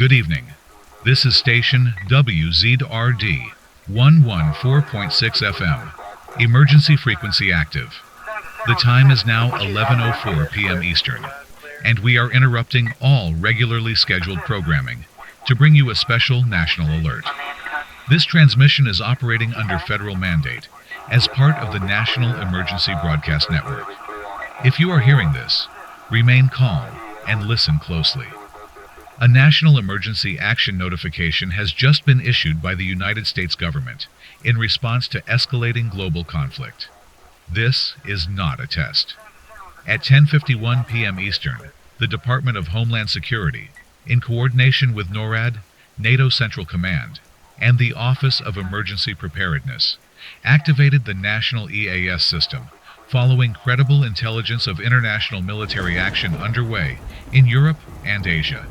Good evening. This is station WZRD 114.6 FM. Emergency frequency active. The time is now 11:04 p.m. Eastern, and we are interrupting all regularly scheduled programming to bring you a special national alert. This transmission is operating under federal mandate as part of the National Emergency Broadcast Network. If you are hearing this, remain calm and listen closely. A national emergency action notification has just been issued by the United States government in response to escalating global conflict. This is not a test. At 10:51 p.m. Eastern, the Department of Homeland Security, in coordination with NORAD, NATO Central Command, and the Office of Emergency Preparedness, activated the National EAS system following credible intelligence of international military action underway in Europe and Asia.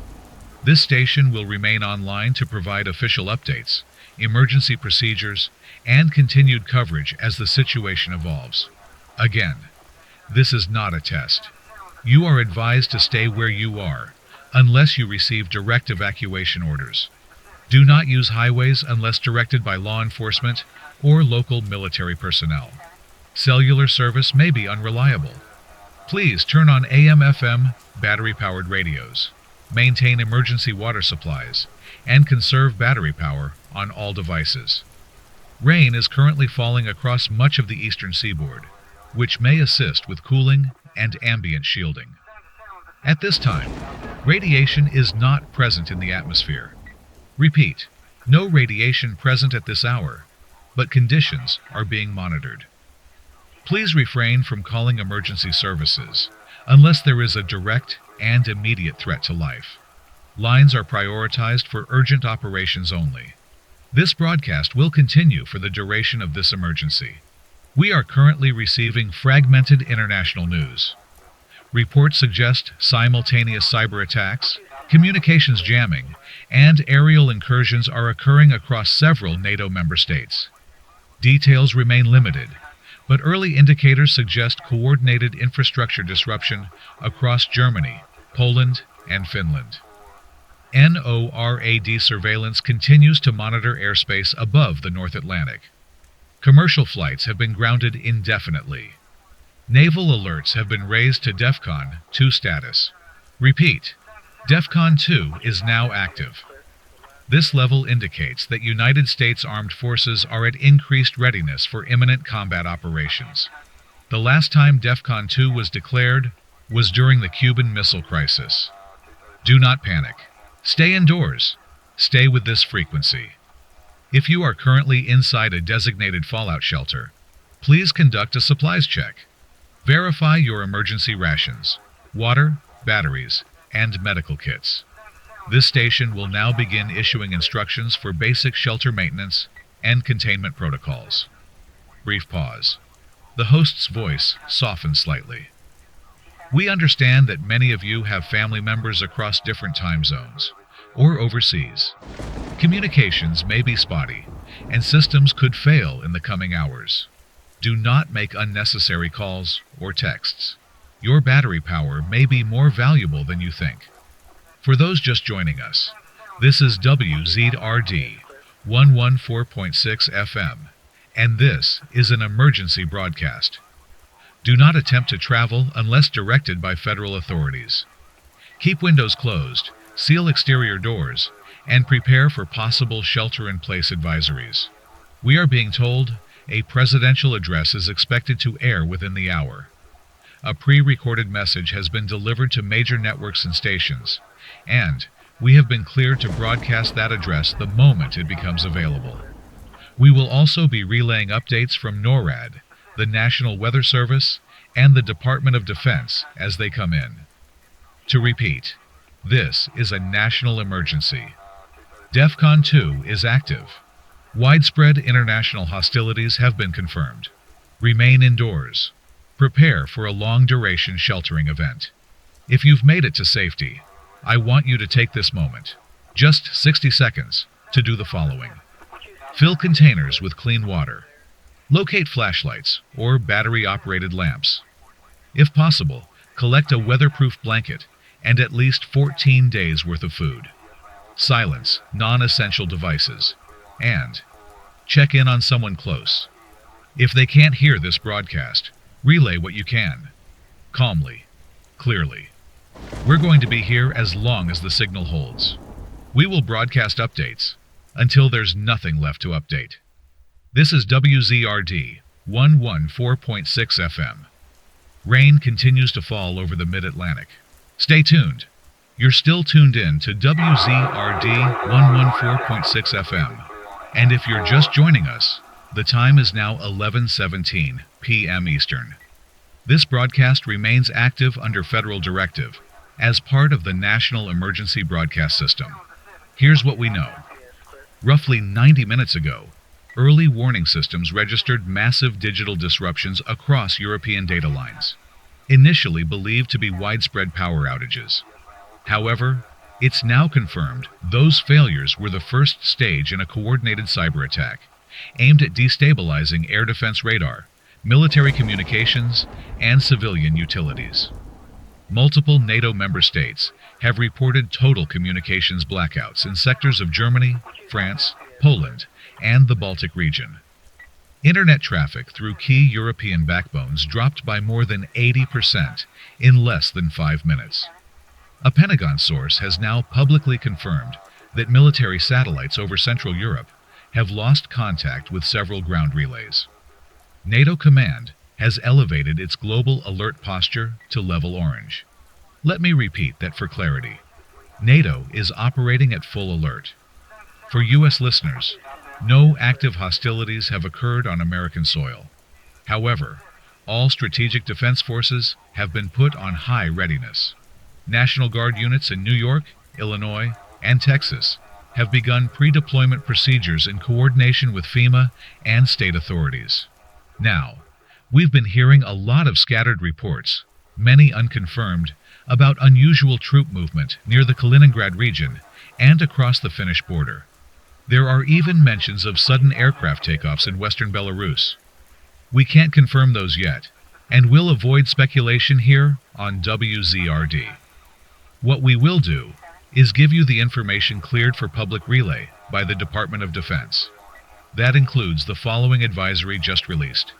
This station will remain online to provide official updates, emergency procedures, and continued coverage as the situation evolves. Again, this is not a test. You are advised to stay where you are, unless you receive direct evacuation orders. Do not use highways unless directed by law enforcement or local military personnel. Cellular service may be unreliable. Please turn on AM/FM battery-powered radios. Maintain emergency water supplies, and conserve battery power on all devices. Rain is currently falling across much of the eastern seaboard, which may assist with cooling and ambient shielding. At this time, radiation is not present in the atmosphere. Repeat, no radiation present at this hour, but conditions are being monitored. Please refrain from calling emergency services unless there is a direct and immediate threat to life. Lines are prioritized for urgent operations only. This broadcast will continue for the duration of this emergency. We are currently receiving fragmented international news. Reports suggest simultaneous cyber attacks, communications jamming, and aerial incursions are occurring across several NATO member states. Details remain limited, but early indicators suggest coordinated infrastructure disruption across Germany, Poland, and Finland. NORAD surveillance continues to monitor airspace above the North Atlantic. Commercial flights have been grounded indefinitely. Naval alerts have been raised to DEFCON 2 status. Repeat, DEFCON 2 is now active. This level indicates that United States armed forces are at increased readiness for imminent combat operations. The last time DEFCON 2 was declared was during the Cuban Missile Crisis. Do not panic. Stay indoors. Stay with this frequency. If you are currently inside a designated fallout shelter, please conduct a supplies check. Verify your emergency rations, water, batteries, and medical kits. This station will now begin issuing instructions for basic shelter maintenance and containment protocols. Brief pause. The host's voice softens slightly. We understand that many of you have family members across different time zones or overseas. Communications may be spotty, and systems could fail in the coming hours. Do not make unnecessary calls or texts. Your battery power may be more valuable than you think. For those just joining us, this is WZRD 114.6 FM, and this is an emergency broadcast. Do not attempt to travel unless directed by federal authorities. Keep windows closed, seal exterior doors, and prepare for possible shelter-in-place advisories. We are being told a presidential address is expected to air within the hour. A pre-recorded message has been delivered to major networks and stations, and we have been cleared to broadcast that address the moment it becomes available. We will also be relaying updates from NORAD, the National Weather Service, and the Department of Defense as they come in. To repeat, this is a national emergency. DEFCON 2 is active. Widespread international hostilities have been confirmed. Remain indoors. Prepare for a long-duration sheltering event. If you've made it to safety, I want you to take this moment, just 60 seconds, to do the following. Fill containers with clean water. Locate flashlights or battery-operated lamps. If possible, collect a weatherproof blanket and at least 14 days' worth of food. silence non-essential devices, and check in on someone close. If they can't hear this broadcast, relay what you can, calmly, clearly. We're going to be here as long as the signal holds. We will broadcast updates until there's nothing left to update. This is WZRD 114.6 FM. Rain continues to fall over the mid-Atlantic. Stay tuned. You're still tuned in to WZRD 114.6 FM. And if you're just joining us, the time is now 11:17 p.m. Eastern. This broadcast remains active under federal directive as part of the National Emergency Broadcast System. Here's what we know. Roughly 90 minutes ago, early warning systems registered massive digital disruptions across European data lines, initially believed to be widespread power outages. However, it's now confirmed those failures were the first stage in a coordinated cyber attack aimed at destabilizing air defense radar, military communications, and civilian utilities. Multiple NATO member states have reported total communications blackouts in sectors of Germany, France, Poland, and the Baltic region. Internet traffic through key European backbones dropped by more than 80% in less than 5 minutes. A Pentagon source has now publicly confirmed that military satellites over Central Europe have lost contact with several ground relays. NATO Command has elevated its global alert posture to level orange. Let me repeat that for clarity. NATO is operating at full alert. For U.S. listeners, no active hostilities have occurred on American soil. However, all strategic defense forces have been put on high readiness. National Guard units in New York, Illinois, and Texas have begun pre-deployment procedures in coordination with FEMA and state authorities. Now, we've been hearing a lot of scattered reports, many unconfirmed, about unusual troop movement near the Kaliningrad region and across the Finnish border. There are even mentions of sudden aircraft takeoffs in western Belarus. We can't confirm those yet, and we'll avoid speculation here on WZRD. What we will do is give you the information cleared for public relay by the Department of Defense. That includes the following advisory just released.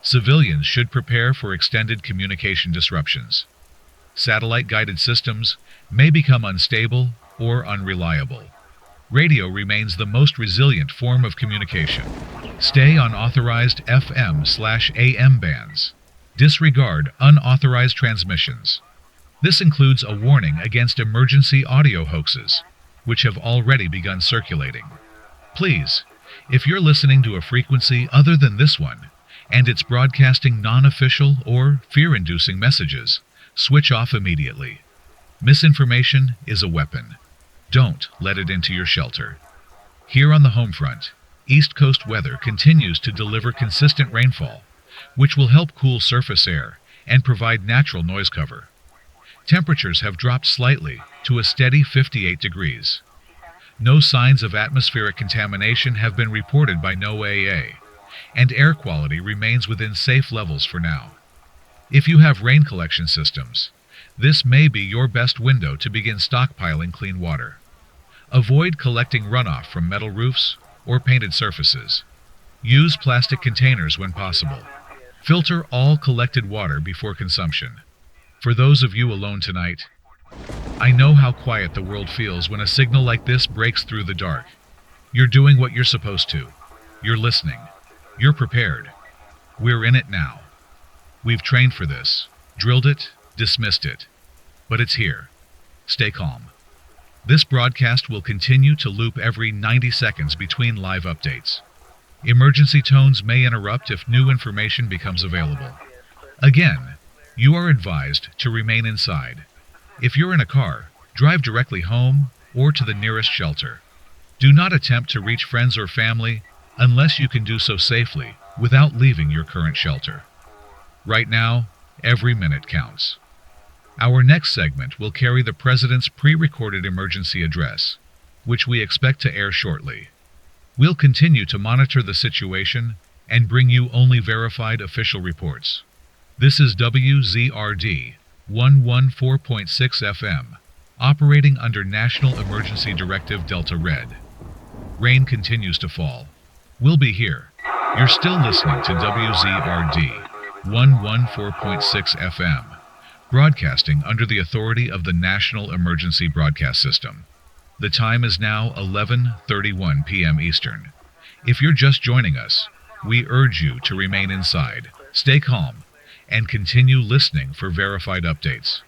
Civilians should prepare for extended communication disruptions. Satellite-guided systems may become unstable or unreliable. Radio remains the most resilient form of communication. Stay on authorized FM/AM bands. Disregard unauthorized transmissions. This includes a warning against emergency audio hoaxes, which have already begun circulating. Please, if you're listening to a frequency other than this one, and it's broadcasting non-official or fear-inducing messages, switch off immediately. Misinformation is a weapon. Don't let it into your shelter. Here on the home front, East Coast weather continues to deliver consistent rainfall, which will help cool surface air and provide natural noise cover. Temperatures have dropped slightly to a steady 58 degrees. No signs of atmospheric contamination have been reported by NOAA, and air quality remains within safe levels for now. If you have rain collection systems, this may be your best window to begin stockpiling clean water. Avoid collecting runoff from metal roofs or painted surfaces. Use plastic containers when possible. Filter all collected water before consumption. For those of you alone tonight, I know how quiet the world feels when a signal like this breaks through the dark. You're doing what you're supposed to. You're listening. You're prepared. We're in it now. We've trained for this, drilled it, dismissed it. But it's here. Stay calm. This broadcast will continue to loop every 90 seconds between live updates. Emergency tones may interrupt if new information becomes available. Again, you are advised to remain inside. If you're in a car, drive directly home or to the nearest shelter. Do not attempt to reach friends or family unless you can do so safely without leaving your current shelter. Right now, every minute counts. Our next segment will carry the President's pre-recorded emergency address, which we expect to air shortly. We'll continue to monitor the situation and bring you only verified official reports. This is WZRD 114.6 FM operating under National Emergency Directive Delta Red. Rain continues to fall. We'll be here. You're still listening to WZRD 114.6 FM, broadcasting under the authority of the National Emergency Broadcast System. The time is now 11:31 p.m. Eastern. If you're just joining us, we urge you to remain inside, stay calm, and continue listening for verified updates.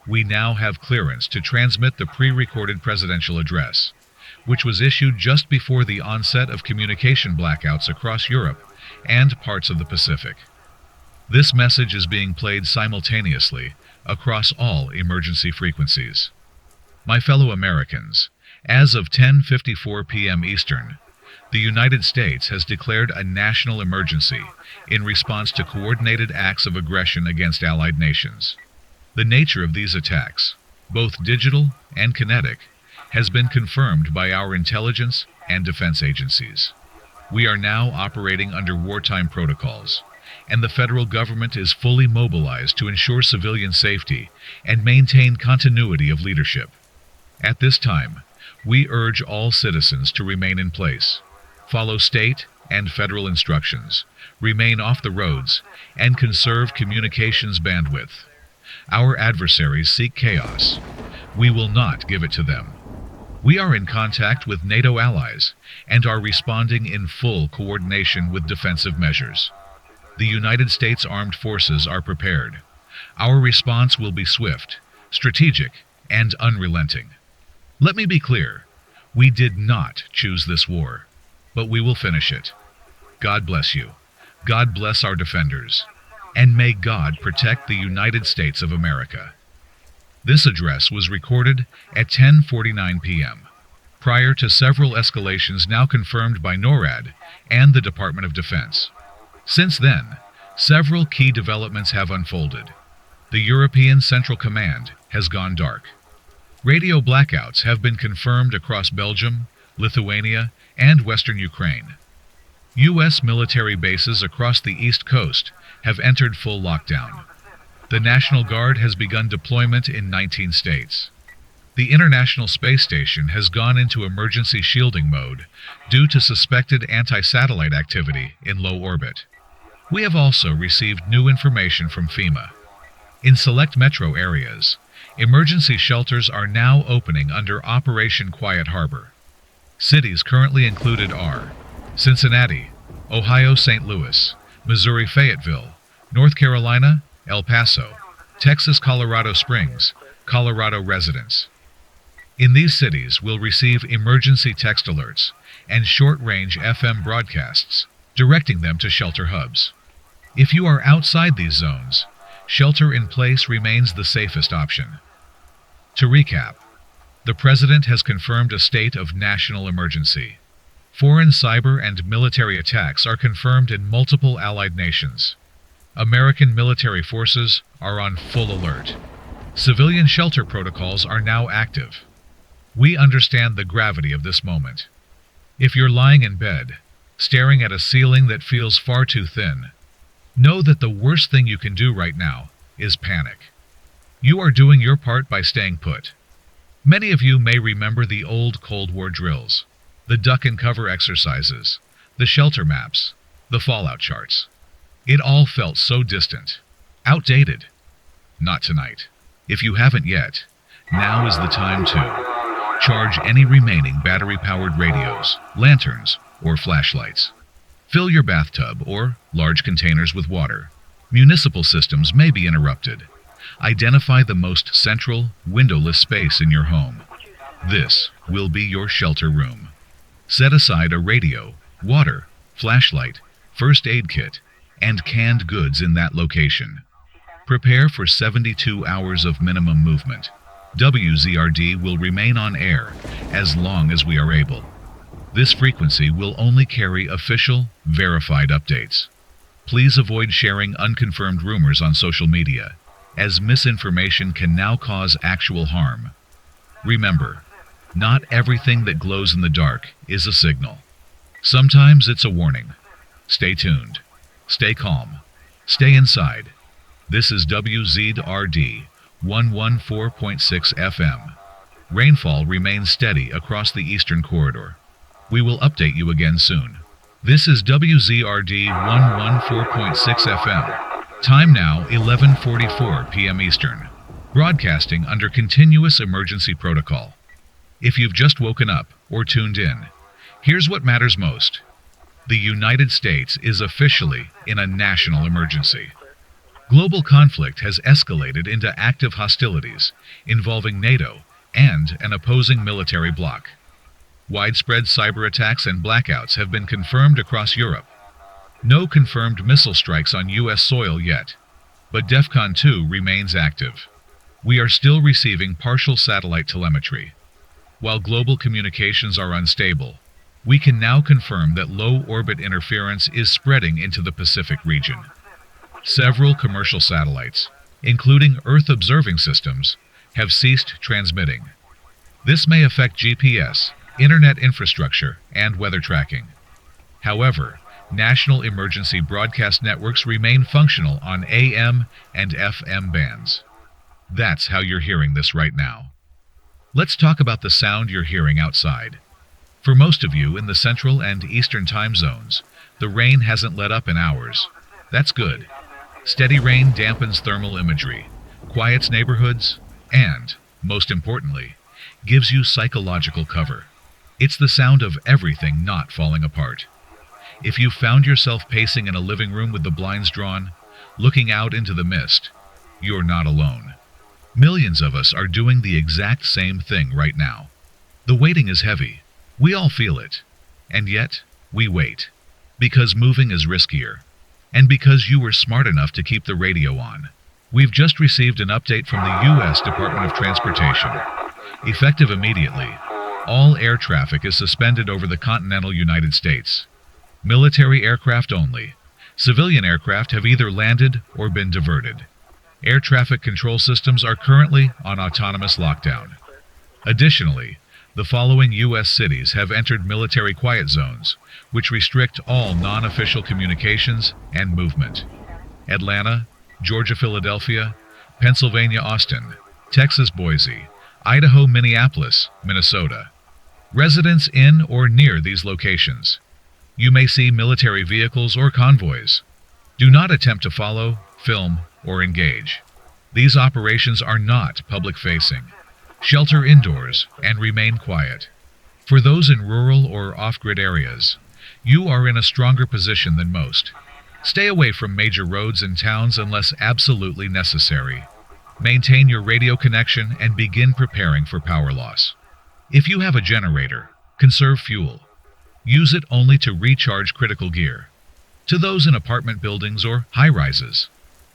We now have clearance to transmit the pre-recorded presidential address, which was issued just before the onset of communication blackouts across Europe and parts of the Pacific. This message is being played simultaneously across all emergency frequencies. My fellow Americans, as of 10:54 p.m. Eastern, the United States has declared a national emergency in response to coordinated acts of aggression against allied nations. The nature of these attacks, both digital and kinetic, has been confirmed by our intelligence and defense agencies. We are now operating under wartime protocols, and the federal government is fully mobilized to ensure civilian safety and maintain continuity of leadership. At this time, we urge all citizens to remain in place, follow state and federal instructions, remain off the roads, and conserve communications bandwidth. Our adversaries seek chaos. We will not give it to them. We are in contact with NATO allies and are responding in full coordination with defensive measures. The United States Armed Forces are prepared. Our response will be swift, strategic, and unrelenting. Let me be clear, we did not choose this war, but we will finish it. God bless you. God bless our defenders. And may God protect the United States of America. This address was recorded at 10:49 p.m., prior to several escalations now confirmed by NORAD and the Department of Defense. Since then, several key developments have unfolded. The European Central Command has gone dark. Radio blackouts have been confirmed across Belgium, Lithuania, and Western Ukraine. U.S. military bases across the East Coast have entered full lockdown. The National Guard has begun deployment in 19 states. The International Space Station has gone into emergency shielding mode due to suspected anti-satellite activity in low orbit. We have also received new information from FEMA. In select metro areas, emergency shelters are now opening under Operation Quiet Harbor. Cities currently included are Cincinnati, Ohio St. Louis, Missouri Fayetteville, North Carolina, El Paso, Texas Colorado Springs, Colorado residents. In these cities will receive emergency text alerts and short-range FM broadcasts, directing them to shelter hubs. If you are outside these zones, shelter in place remains the safest option. To recap, the President has confirmed a state of national emergency. Foreign cyber and military attacks are confirmed in multiple allied nations. American military forces are on full alert. Civilian shelter protocols are now active. We understand the gravity of this moment. If you're lying in bed, staring at a ceiling that feels far too thin, know that the worst thing you can do right now is panic. You are doing your part by staying put. Many of you may remember the old Cold War drills, the duck and cover exercises, the shelter maps, the fallout charts. It all felt so distant, outdated. Not tonight. If you haven't yet, now is the time to charge any remaining battery-powered radios, lanterns, or flashlights. Fill your bathtub or large containers with water. Municipal systems may be interrupted. Identify the most central, windowless space in your home. This will be your shelter room. Set aside a radio, water, flashlight, first aid kit, and canned goods in that location. Prepare for 72 hours of minimum movement. WZRD will remain on air as long as we are able. This frequency will only carry official, verified updates. Please avoid sharing unconfirmed rumors on social media, as misinformation can now cause actual harm. Remember, not everything that glows in the dark is a signal. Sometimes it's a warning. Stay tuned. Stay calm. Stay inside. This is WZRD 114.6 FM, Rainfall remains steady across the eastern corridor. We will update you again soon. This is WZRD 114.6 FM. Time now 11:44 p.m. Eastern. Broadcasting under continuous emergency protocol. If you've just woken up or tuned in, here's what matters most. The United States is officially in a national emergency. Global conflict has escalated into active hostilities involving NATO and an opposing military bloc. Widespread cyber attacks and blackouts have been confirmed across Europe. No confirmed missile strikes on U.S. soil yet, but DEFCON 2 remains active. We are still receiving partial satellite telemetry. While global communications are unstable, we can now confirm that low-orbit interference is spreading into the Pacific region. Several commercial satellites, including Earth-observing systems, have ceased transmitting. This may affect GPS, internet infrastructure, and weather tracking. However, national emergency broadcast networks remain functional on AM and FM bands. That's how you're hearing this right now. Let's talk about the sound you're hearing outside. For most of you in the central and eastern time zones, the rain hasn't let up in hours. That's good. Steady rain dampens thermal imagery, quiets neighborhoods, and, most importantly, gives you psychological cover. It's the sound of everything not falling apart. If you found yourself pacing in a living room with the blinds drawn, looking out into the mist, you're not alone. Millions of us are doing the exact same thing right now. The waiting is heavy. We all feel it. And yet, we wait. Because moving is riskier. And because you were smart enough to keep the radio on. We've just received an update from the U.S. Department of Transportation. Effective immediately, all air traffic is suspended over the continental United States. Military aircraft only. Civilian aircraft have either landed or been diverted. Air traffic control systems are currently on autonomous lockdown. Additionally, the following U.S. cities have entered military quiet zones, which restrict all non-official communications and movement. Atlanta, Georgia, Philadelphia, Pennsylvania, Austin, Texas, Boise, Idaho, Minneapolis, Minnesota. Residents in or near these locations. You may see military vehicles or convoys. Do not attempt to follow, film, or engage. These operations are not public-facing. Shelter indoors and remain quiet. For those in rural or off-grid areas, you are in a stronger position than most. Stay away from major roads and towns unless absolutely necessary. Maintain your radio connection and begin preparing for power loss. If you have a generator, conserve fuel. Use it only to recharge critical gear. To those in apartment buildings or high-rises,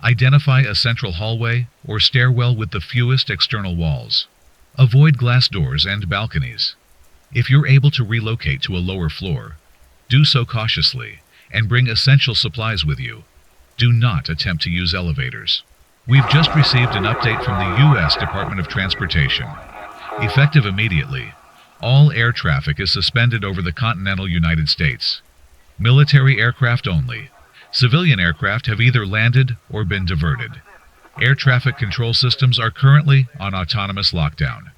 identify a central hallway or stairwell with the fewest external walls. Avoid glass doors and balconies. If you're able to relocate to a lower floor, do so cautiously and bring essential supplies with you. Do not attempt to use elevators. We've just received an update from the U.S. Department of Transportation. Effective immediately, all air traffic is suspended over the continental United States. Military aircraft only. Civilian aircraft have either landed or been diverted. Air traffic control systems are currently on autonomous lockdown.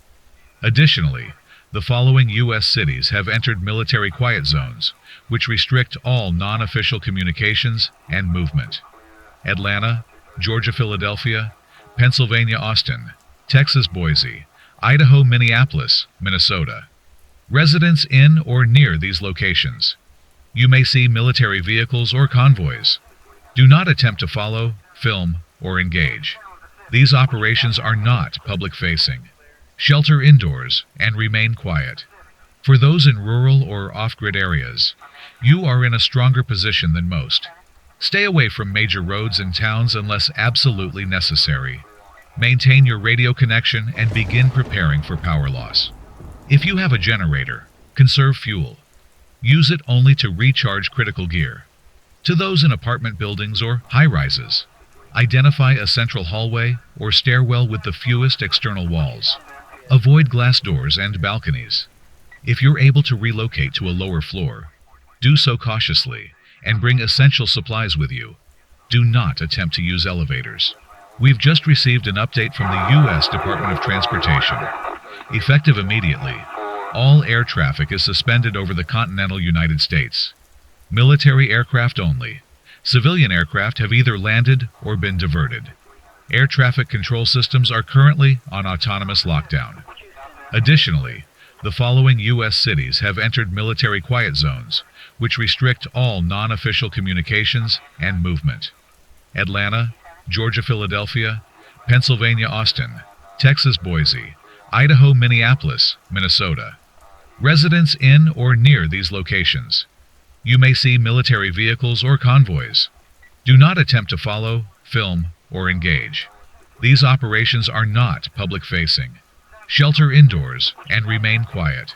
Additionally, the following U.S. cities have entered military quiet zones, which restrict all non-official communications and movement. Atlanta, Georgia, Philadelphia, Pennsylvania, Austin, Texas, Boise, Idaho, Minneapolis, Minnesota. Residents in or near these locations. You may see military vehicles or convoys. Do not attempt to follow, film, or engage. These operations are not public-facing. Shelter indoors and remain quiet. For those in rural or off-grid areas, you are in a stronger position than most. Stay away from major roads and towns unless absolutely necessary. Maintain your radio connection and begin preparing for power loss. If you have a generator, conserve fuel. Use it only to recharge critical gear. To those in apartment buildings or high-rises, identify a central hallway or stairwell with the fewest external walls. Avoid glass doors and balconies. If you're able to relocate to a lower floor, do so cautiously and bring essential supplies with you. Do not attempt to use elevators. We've just received an update from the U.S. Department of Transportation. Effective immediately, all air traffic is suspended over the continental United States. Military aircraft only. Civilian aircraft have either landed or been diverted. Air traffic control systems are currently on autonomous lockdown. Additionally, the following U.S. cities have entered military quiet zones, which restrict all non-official communications and movement. Atlanta, Georgia, Philadelphia, Pennsylvania, Austin, Texas, Boise, Idaho, Minneapolis, Minnesota. Residents in or near these locations. You may see military vehicles or convoys. Do not attempt to follow, film, or engage. These operations are not public-facing. Shelter indoors and remain quiet.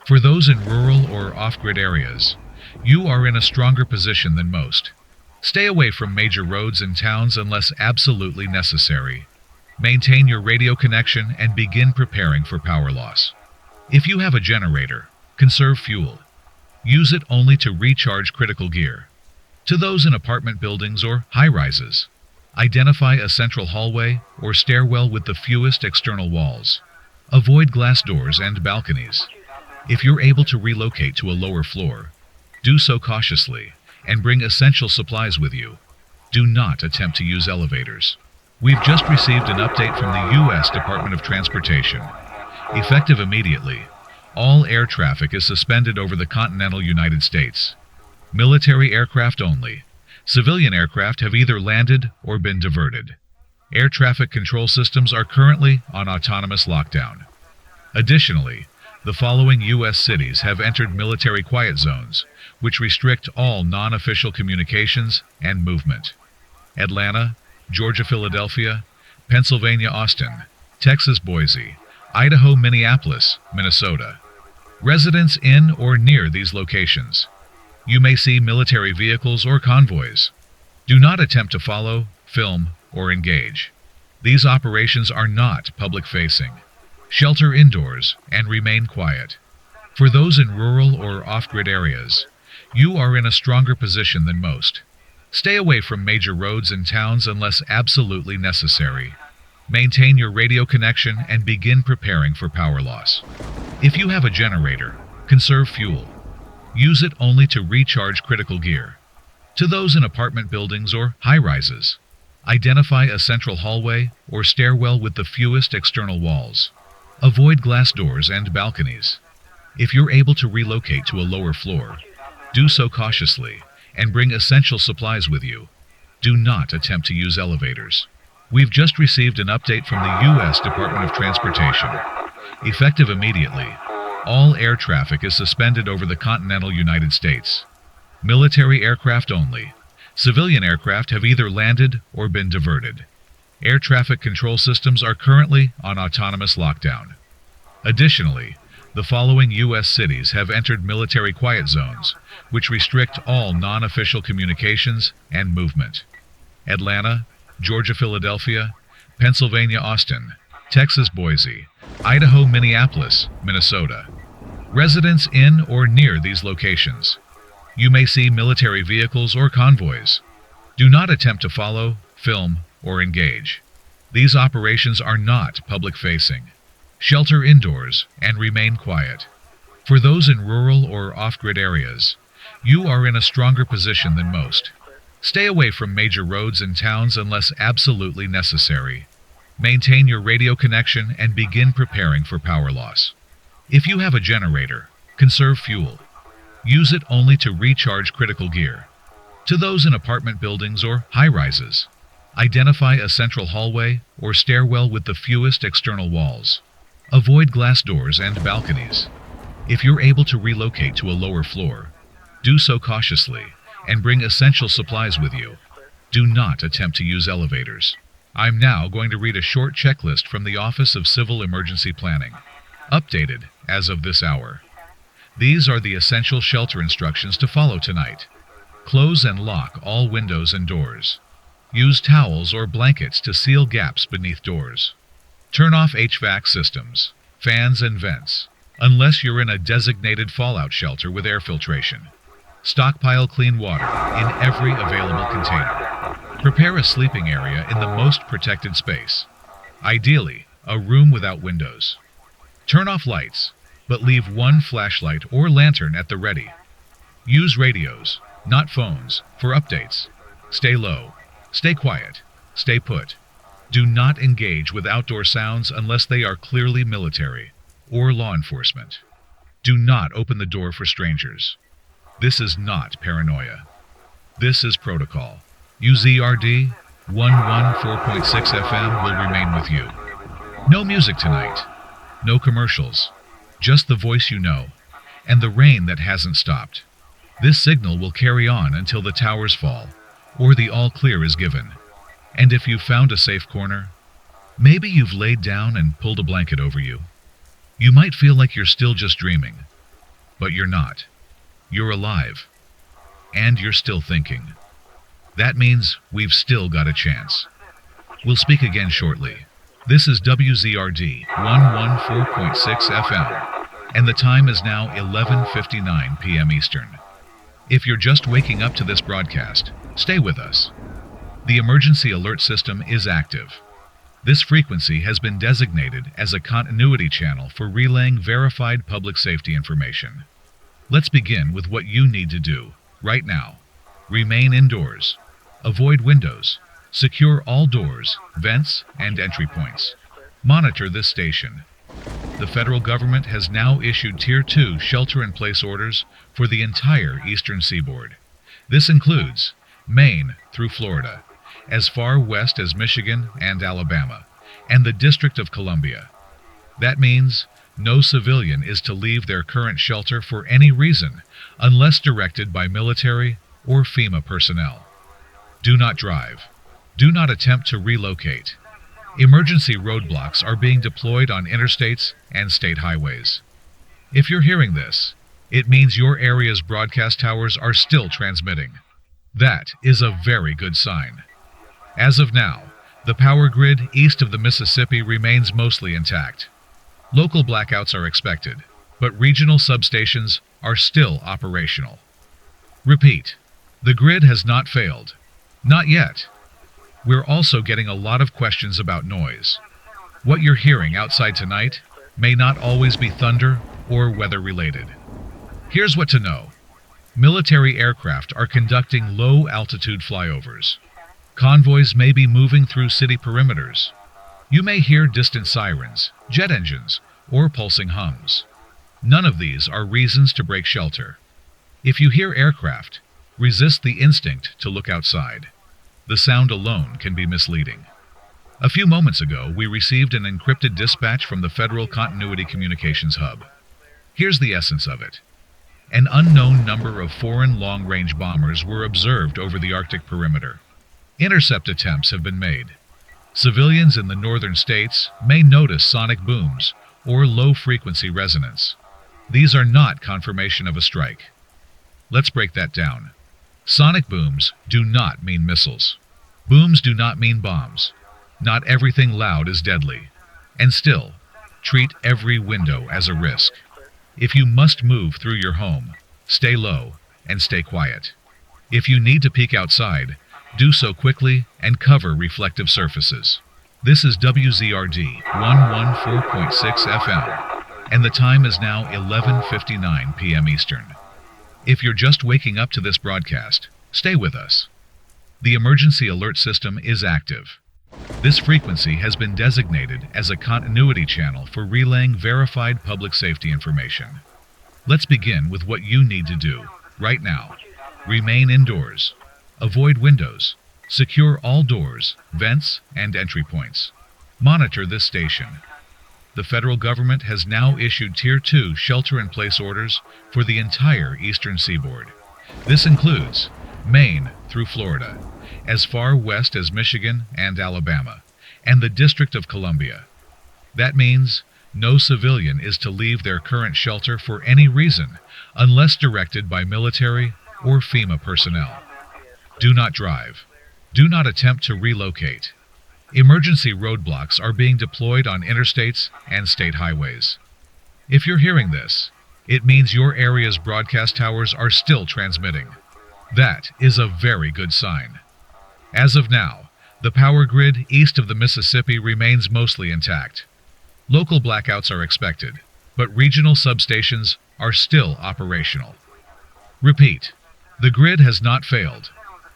For those in rural or off-grid areas, you are in a stronger position than most. Stay away from major roads and towns unless absolutely necessary. Maintain your radio connection and begin preparing for power loss. If you have a generator, conserve fuel. Use it only to recharge critical gear. To those in apartment buildings or high-rises, identify a central hallway or stairwell with the fewest external walls. Avoid glass doors and balconies. If you're able to relocate to a lower floor, do so cautiously and bring essential supplies with you. Do not attempt to use elevators. We've just received an update from the U.S. Department of Transportation. Effective immediately, all air traffic is suspended over the continental United States. Military aircraft only. Civilian aircraft have either landed or been diverted. Air traffic control systems are currently on autonomous lockdown. Additionally, the following U.S. cities have entered military quiet zones, which restrict all non-official communications and movement. Atlanta, Georgia, Philadelphia, Pennsylvania, Austin, Texas, Boise, Idaho, Minneapolis, Minnesota. Residents in or near these locations. You may see military vehicles or convoys. Do not attempt to follow, film, or engage. These operations are not public-facing. Shelter indoors and remain quiet. For those in rural or off-grid areas, you are in a stronger position than most. Stay away from major roads and towns unless absolutely necessary. Maintain your radio connection and begin preparing for power loss. If you have a generator, conserve fuel. Use it only to recharge critical gear. To those in apartment buildings or high-rises, identify a central hallway or stairwell with the fewest external walls. Avoid glass doors and balconies. If you're able to relocate to a lower floor, do so cautiously and bring essential supplies with you. Do not attempt to use elevators. We've just received an update from the U.S. Department of Transportation. Effective immediately, all air traffic is suspended over the continental United States. Military aircraft only. Civilian aircraft have either landed or been diverted. Air traffic control systems are currently on autonomous lockdown. Additionally, the following U.S. cities have entered military quiet zones, which restrict all non-official communications and movement. Atlanta, Georgia, Philadelphia, Pennsylvania, Austin, Texas, Boise, Idaho, Minneapolis, Minnesota. Residents in or near these locations. You may see military vehicles or convoys. Do not attempt to follow, film, or engage. These operations are not public-facing. Shelter indoors and remain quiet. For those in rural or off-grid areas, you are in a stronger position than most. Stay away from major roads and towns unless absolutely necessary. Maintain your radio connection and begin preparing for power loss. If you have a generator, conserve fuel. Use it only to recharge critical gear. To those in apartment buildings or high-rises, identify a central hallway or stairwell with the fewest external walls. Avoid glass doors and balconies. If you're able to relocate to a lower floor, do so cautiously and bring essential supplies with you. Do not attempt to use elevators. I'm now going to read a short checklist from the Office of Civil Emergency Planning, updated as of this hour. These are the essential shelter instructions to follow tonight. Close and lock all windows and doors. Use towels or blankets to seal gaps beneath doors. Turn off HVAC systems, fans and vents, unless you're in a designated fallout shelter with air filtration. Stockpile clean water in every available container. Prepare a sleeping area in the most protected space, ideally a room without windows. Turn off lights, but leave one flashlight or lantern at the ready. Use radios, not phones, for updates. Stay low, stay quiet, stay put. Do not engage with outdoor sounds unless they are clearly military or law enforcement. Do not open the door for strangers. This is not paranoia. This is protocol. UZRD 114.6 FM will remain with you. No music tonight. No commercials. Just the voice you know, and the rain that hasn't stopped. This signal will carry on until the towers fall, or the all clear is given. And if you've found a safe corner, maybe you've laid down and pulled a blanket over you. You might feel like you're still just dreaming, but you're not. You're alive, and you're still thinking. That means we've still got a chance. We'll speak again shortly. This is WZRD 114.6 FM, and the time is now 11:59 p.m. Eastern. If you're just waking up to this broadcast, stay with us. The emergency alert system is active. This frequency has been designated as a continuity channel for relaying verified public safety information. Let's begin with what you need to do right now. Remain indoors. Avoid windows. Secure all doors, vents, and entry points. Monitor this station. The federal government has now issued Tier 2 shelter-in-place orders for the entire eastern seaboard. This includes Maine through Florida, as far west as Michigan and Alabama, and the District of Columbia. That means no civilian is to leave their current shelter for any reason unless directed by military or FEMA personnel. Do not drive. Do not attempt to relocate. Emergency roadblocks are being deployed on interstates and state highways. If you're hearing this, it means your area's broadcast towers are still transmitting. That is a very good sign. As of now, the power grid east of the Mississippi remains mostly intact. Local blackouts are expected, but regional substations are still operational. Repeat, the grid has not failed. Not yet. We're also getting a lot of questions about noise. What you're hearing outside tonight may not always be thunder or weather-related. Here's what to know. Military aircraft are conducting low-altitude flyovers. Convoys may be moving through city perimeters. You may hear distant sirens, jet engines, or pulsing hums. None of these are reasons to break shelter. If you hear aircraft, resist the instinct to look outside. The sound alone can be misleading. A few moments ago, we received an encrypted dispatch from the Federal Continuity Communications Hub. Here's the essence of it. An unknown number of foreign long-range bombers were observed over the Arctic perimeter. Intercept attempts have been made. Civilians in the northern states may notice sonic booms or low-frequency resonance. These are not confirmation of a strike. Let's break that down. Sonic booms do not mean missiles. Booms do not mean bombs. Not everything loud is deadly. And still, treat every window as a risk. If you must move through your home, stay low and stay quiet. If you need to peek outside, do so quickly and cover reflective surfaces. This is WZRD 114.6 FM, and the time is now 11:59 p.m. Eastern. If you're just waking up to this broadcast, stay with us. The emergency alert system is active. This frequency has been designated as a continuity channel for relaying verified public safety information. Let's begin with what you need to do right now. Remain indoors. Avoid windows. Secure all doors, vents, and entry points. Monitor this station. The federal government has now issued Tier 2 shelter-in-place orders for the entire eastern seaboard. This includes Maine through Florida, as far west as Michigan and Alabama, and the District of Columbia. That means no civilian is to leave their current shelter for any reason unless directed by military or FEMA personnel. Do not drive. Do not attempt to relocate. Emergency roadblocks are being deployed on interstates and state highways. If you're hearing this, it means your area's broadcast towers are still transmitting. That is a very good sign. As of now, the power grid east of the Mississippi remains mostly intact. Local blackouts are expected, but regional substations are still operational. Repeat, the grid has not failed.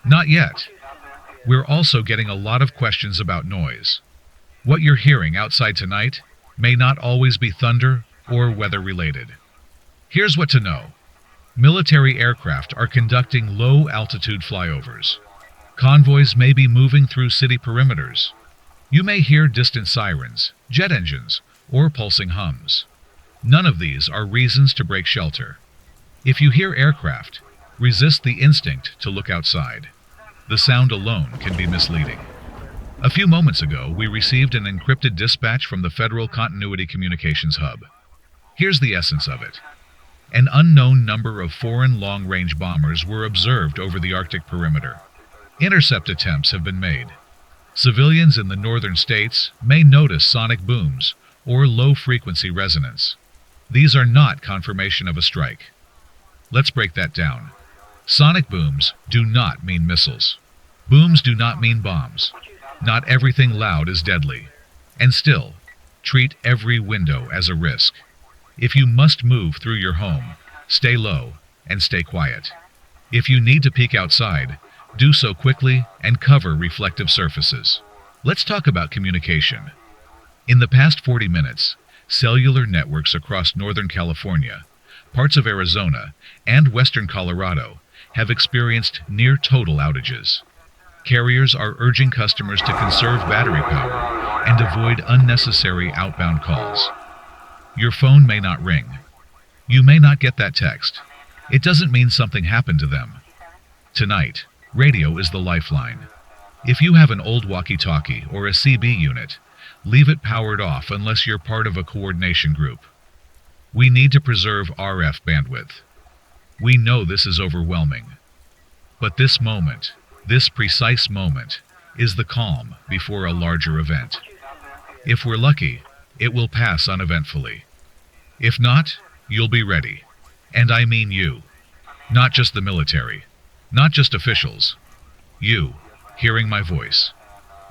Not yet. We're also getting a lot of questions about noise. What you're hearing outside tonight may not always be thunder or weather-related. Here's what to know. Military aircraft are conducting low-altitude flyovers. Convoys may be moving through city perimeters. You may hear distant sirens, jet engines, or pulsing hums. None of these are reasons to break shelter. If you hear aircraft, resist the instinct to look outside. The sound alone can be misleading. A few moments ago, we received an encrypted dispatch from the Federal Continuity Communications Hub. Here's the essence of it. An unknown number of foreign long-range bombers were observed over the Arctic perimeter. Intercept attempts have been made. Civilians in the northern states may notice sonic booms or low-frequency resonance. These are not confirmation of a strike. Let's break that down. Sonic booms do not mean missiles. Booms do not mean bombs. Not everything loud is deadly. And still, treat every window as a risk. If you must move through your home, stay low and stay quiet. If you need to peek outside, do so quickly and cover reflective surfaces. Let's talk about communication. In the past 40 minutes, cellular networks across Northern California, parts of Arizona, and western Colorado have experienced near-total outages. Carriers are urging customers to conserve battery power and avoid unnecessary outbound calls. Your phone may not ring. You may not get that text. It doesn't mean something happened to them. Tonight, radio is the lifeline. If you have an old walkie-talkie or a CB unit, leave it powered off unless you're part of a coordination group. We need to preserve RF bandwidth. We know this is overwhelming. But this moment, this precise moment, is the calm before a larger event. If we're lucky, it will pass uneventfully. If not, you'll be ready. And I mean you. Not just the military. Not just officials. You, hearing my voice.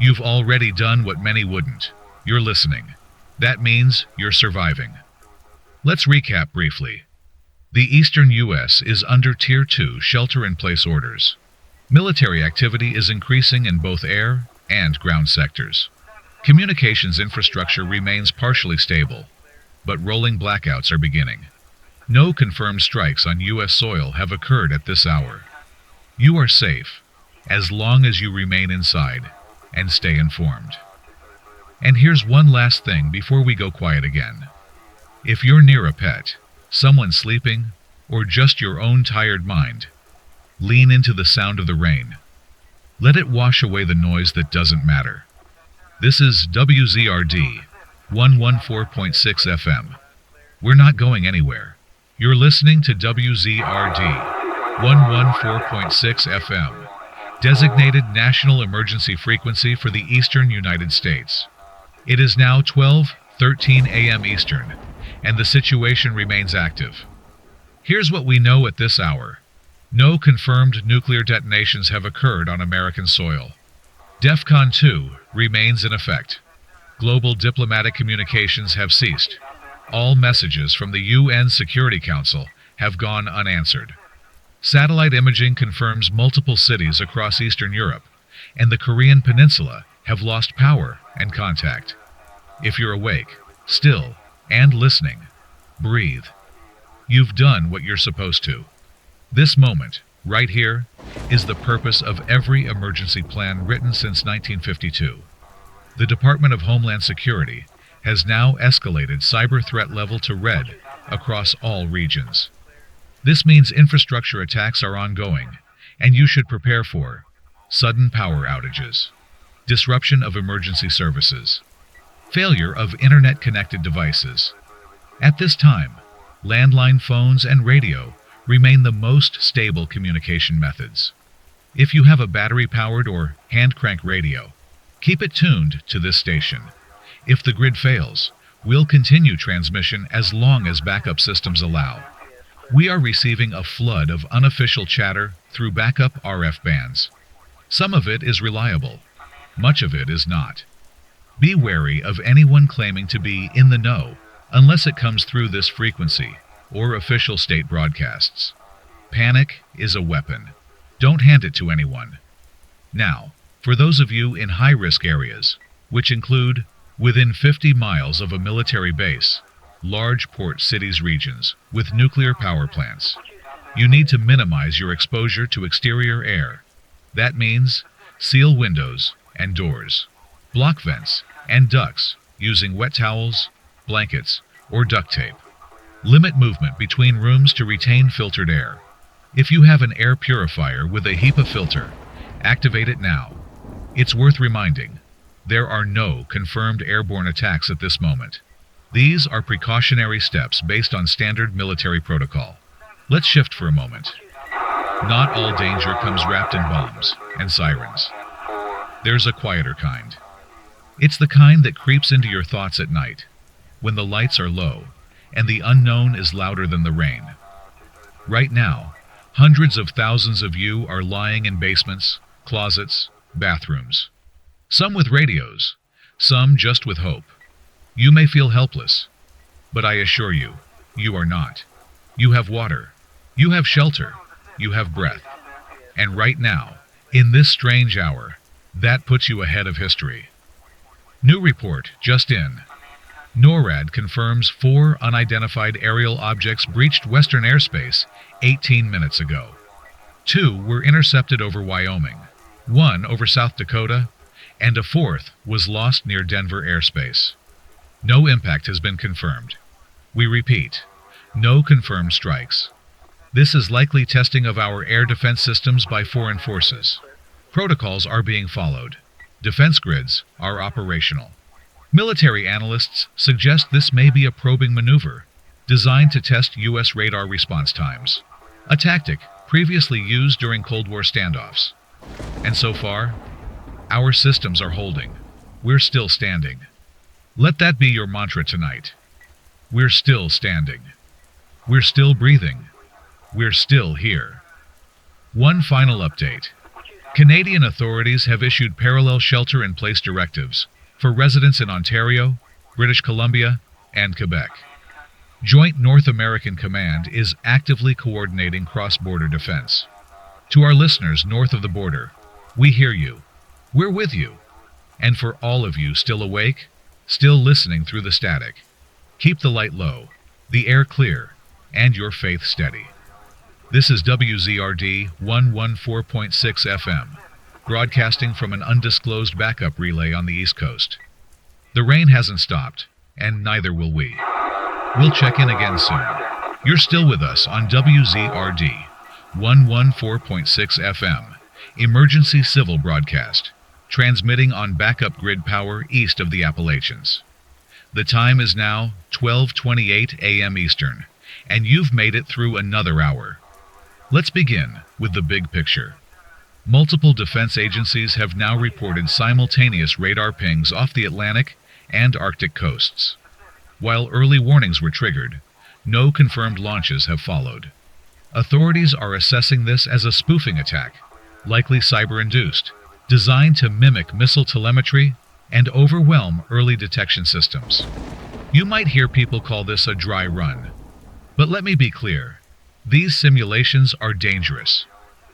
You've already done what many wouldn't. You're listening. That means you're surviving. Let's recap briefly. The eastern U.S. is under Tier 2 shelter-in-place orders. Military activity is increasing in both air and ground sectors. Communications infrastructure remains partially stable, but rolling blackouts are beginning. No confirmed strikes on U.S. soil have occurred at this hour. You are safe, as long as you remain inside and stay informed. And here's one last thing before we go quiet again. If you're near a pet, someone sleeping, or just your own tired mind, lean into the sound of the rain. Let it wash away the noise that doesn't matter. This is WZRD 114.6 FM. We're not going anywhere. You're listening to WZRD 114.6 FM, designated national emergency frequency for the eastern United States. It is now 12:13 a.m. Eastern, and the situation remains active. Here's what we know at this hour. No confirmed nuclear detonations have occurred on American soil. DEFCON 2 remains in effect. Global diplomatic communications have ceased. All messages from the UN Security Council have gone unanswered. Satellite imaging confirms multiple cities across Eastern Europe and the Korean Peninsula have lost power and contact. If you're awake, still, and listening, breathe. You've done what you're supposed to. This moment, right here, is the purpose of every emergency plan written since 1952. The Department of Homeland Security has now escalated cyber threat level to red across all regions. This means infrastructure attacks are ongoing, and you should prepare for sudden power outages, disruption of emergency services, failure of internet-connected devices. At this time, landline phones and radio remain the most stable communication methods. If you have a battery-powered or hand-crank radio, keep it tuned to this station. If the grid fails, we'll continue transmission as long as backup systems allow. We are receiving a flood of unofficial chatter through backup RF bands. Some of it is reliable. Much of it is not. Be wary of anyone claiming to be in the know, unless it comes through this frequency or official state broadcasts. Panic is a weapon. Don't hand it to anyone. Now, for those of you in high-risk areas, which include within 50 miles of a military base, large port cities regions with nuclear power plants, you need to minimize your exposure to exterior air. That means seal windows and doors, block vents and ducts using wet towels, blankets, or duct tape. Limit movement between rooms to retain filtered air. If you have an air purifier with a HEPA filter, activate it now. It's worth reminding, there are no confirmed airborne attacks at this moment. These are precautionary steps based on standard military protocol. Let's shift for a moment. Not all danger comes wrapped in bombs and sirens. There's a quieter kind. It's the kind that creeps into your thoughts at night, when the lights are low and the unknown is louder than the rain. Right now, hundreds of thousands of you are lying in basements, closets, bathrooms. Some with radios, some just with hope. You may feel helpless, but I assure you, you are not. You have water, you have shelter, you have breath. And right now, in this strange hour, that puts you ahead of history. New report just in. NORAD confirms 4 unidentified aerial objects breached Western airspace 18 minutes ago. 2 were intercepted over Wyoming, 1 over South Dakota, and a 4th was lost near Denver airspace. No impact has been confirmed. We repeat, no confirmed strikes. This is likely testing of our air defense systems by foreign forces. Protocols are being followed. Defense grids are operational. Military analysts suggest this may be a probing maneuver designed to test U.S. radar response times, a tactic previously used during Cold War standoffs. And so far, our systems are holding. We're still standing. Let that be your mantra tonight. We're still standing. We're still breathing. We're still here. One final update. Canadian authorities have issued parallel shelter-in-place directives for residents in Ontario, British Columbia, and Quebec. Joint North American Command is actively coordinating cross-border defense. To our listeners north of the border, we hear you. We're with you. And for all of you still awake, still listening through the static, keep the light low, the air clear, and your faith steady. This is WZRD 114.6 FM, broadcasting from an undisclosed backup relay on the East Coast. The rain hasn't stopped, and neither will we. We'll check in again soon. You're still with us on WZRD 114.6 FM, emergency civil broadcast, transmitting on backup grid power east of the Appalachians. The time is now 12:28 a.m. Eastern, and you've made it through another hour. Let's begin with the big picture. Multiple defense agencies have now reported simultaneous radar pings off the Atlantic and Arctic coasts. While early warnings were triggered, no confirmed launches have followed. Authorities are assessing this as a spoofing attack, likely cyber-induced, designed to mimic missile telemetry and overwhelm early detection systems. You might hear people call this a dry run, but let me be clear. These simulations are dangerous.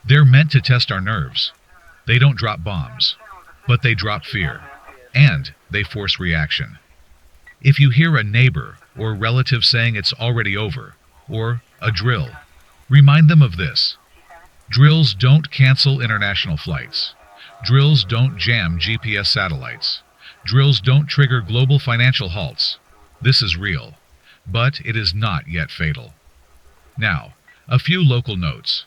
They're meant to test our nerves. They don't drop bombs, but they drop fear, and they force reaction. If you hear a neighbor or relative saying it's already over, or a drill, remind them of this. Drills don't cancel international flights. Drills don't jam GPS satellites. Drills don't trigger global financial halts. This is real, but it is not yet fatal. Now, a few local notes.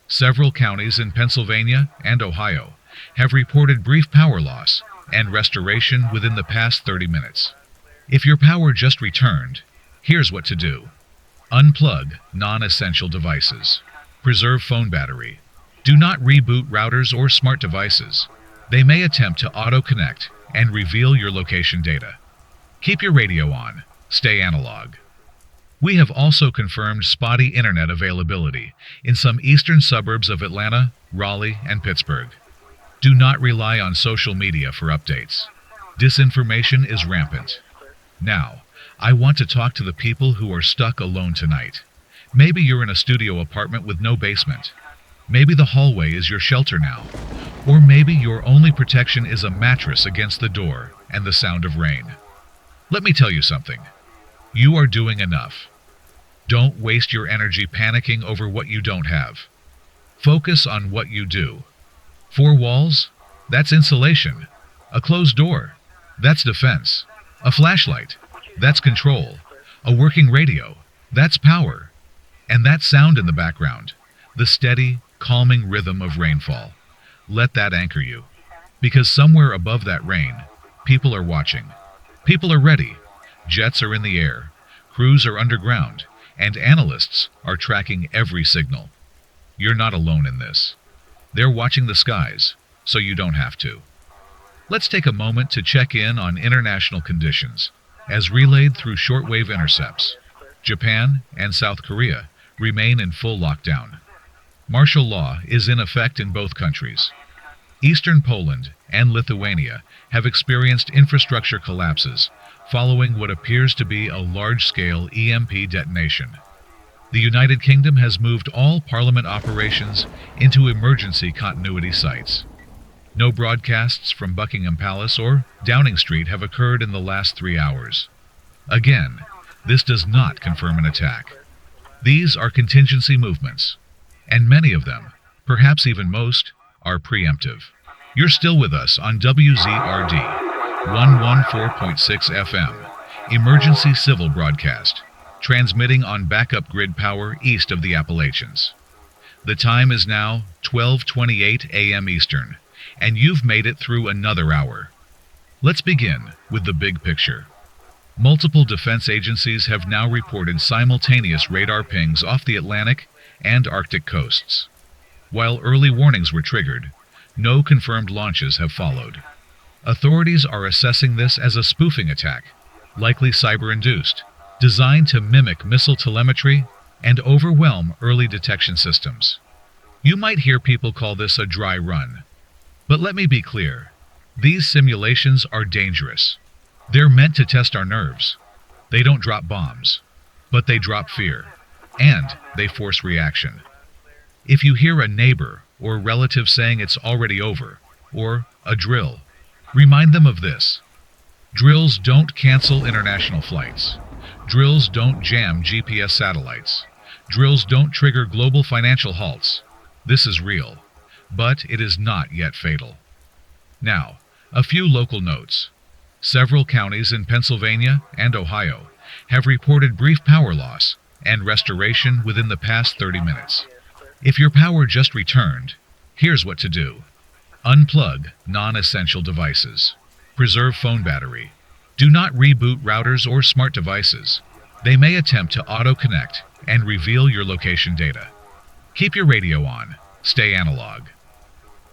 Several counties in Pennsylvania and Ohio have reported brief power loss and restoration within the past 30 minutes. If your power just returned, here's what to do. Unplug non-essential devices. Preserve phone battery. Do not reboot routers or smart devices. They may attempt to auto-connect and reveal your location data. Keep your radio on. Stay analog. We have also confirmed spotty internet availability in some eastern suburbs of Atlanta, Raleigh, and Pittsburgh. Do not rely on social media for updates. Disinformation is rampant. Now, I want to talk to the people who are stuck alone tonight. Maybe you're in a studio apartment with no basement. Maybe the hallway is your shelter now. Or maybe your only protection is a mattress against the door and the sound of rain. Let me tell you something. You are doing enough. Don't waste your energy panicking over what you don't have. Focus on what you do. Four walls? That's insulation. A closed door? That's defense. A flashlight? That's control. A working radio? That's power. And that sound in the background, the steady, calming rhythm of rainfall. Let that anchor you. Because somewhere above that rain, people are watching. People are ready. Jets are in the air. Crews are underground. And analysts are tracking every signal. You're not alone in this. They're watching the skies, so you don't have to. Let's take a moment to check in on international conditions, as relayed through shortwave intercepts. Japan and South Korea remain in full lockdown. Martial law is in effect in both countries. Eastern Poland and Lithuania have experienced infrastructure collapses following what appears to be a large-scale EMP detonation. The United Kingdom has moved all parliament operations into emergency continuity sites. No broadcasts from Buckingham Palace or Downing Street have occurred in the last 3 hours. Again, this does not confirm an attack. These are contingency movements, and many of them, perhaps even most, are preemptive. You're still with us on WZRD 114.6 FM, emergency civil broadcast, transmitting on backup grid power east of the Appalachians. The time is now 12:28 a.m. Eastern, and you've made it through another hour. Let's begin with the big picture. Multiple defense agencies have now reported simultaneous radar pings off the Atlantic and Arctic coasts. While early warnings were triggered, no confirmed launches have followed. Authorities are assessing this as a spoofing attack, likely cyber-induced, designed to mimic missile telemetry and overwhelm early detection systems. You might hear people call this a dry run. But let me be clear, these simulations are dangerous. They're meant to test our nerves. They don't drop bombs, but they drop fear, and they force reaction. If you hear a neighbor or relative saying it's already over, or a drill, remind them of this. Drills don't cancel international flights. Drills don't jam GPS satellites. Drills don't trigger global financial halts. This is real, but it is not yet fatal. Now, a few local notes. Several counties in Pennsylvania and Ohio have reported brief power loss and restoration within the past 30 minutes. If your power just returned, here's what to do. Unplug non-essential devices. Preserve phone battery. Do not reboot routers or smart devices. They may attempt to auto-connect and reveal your location data. Keep your radio on. Stay analog.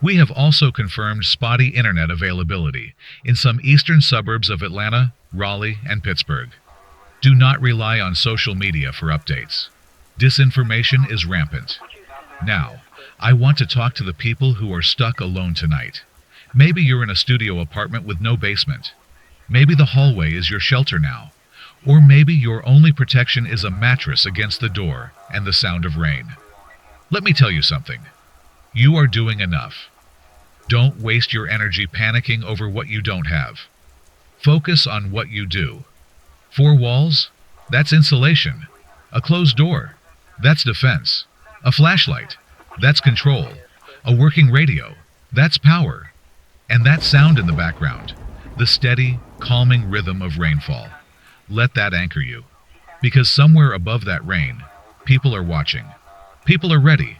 We have also confirmed spotty internet availability in some eastern suburbs of Atlanta, Raleigh, and Pittsburgh. Do not rely on social media for updates. Disinformation is rampant. Now, I want to talk to the people who are stuck alone tonight. Maybe you're in a studio apartment with no basement. Maybe the hallway is your shelter now. Or maybe your only protection is a mattress against the door and the sound of rain. Let me tell you something. You are doing enough. Don't waste your energy panicking over what you don't have. Focus on what you do. Four walls? That's insulation. A closed door? That's defense. A flashlight? That's control. A working radio? That's power. And that sound in the background, the steady, calming rhythm of rainfall. Let that anchor you. Because somewhere above that rain, people are watching. People are ready.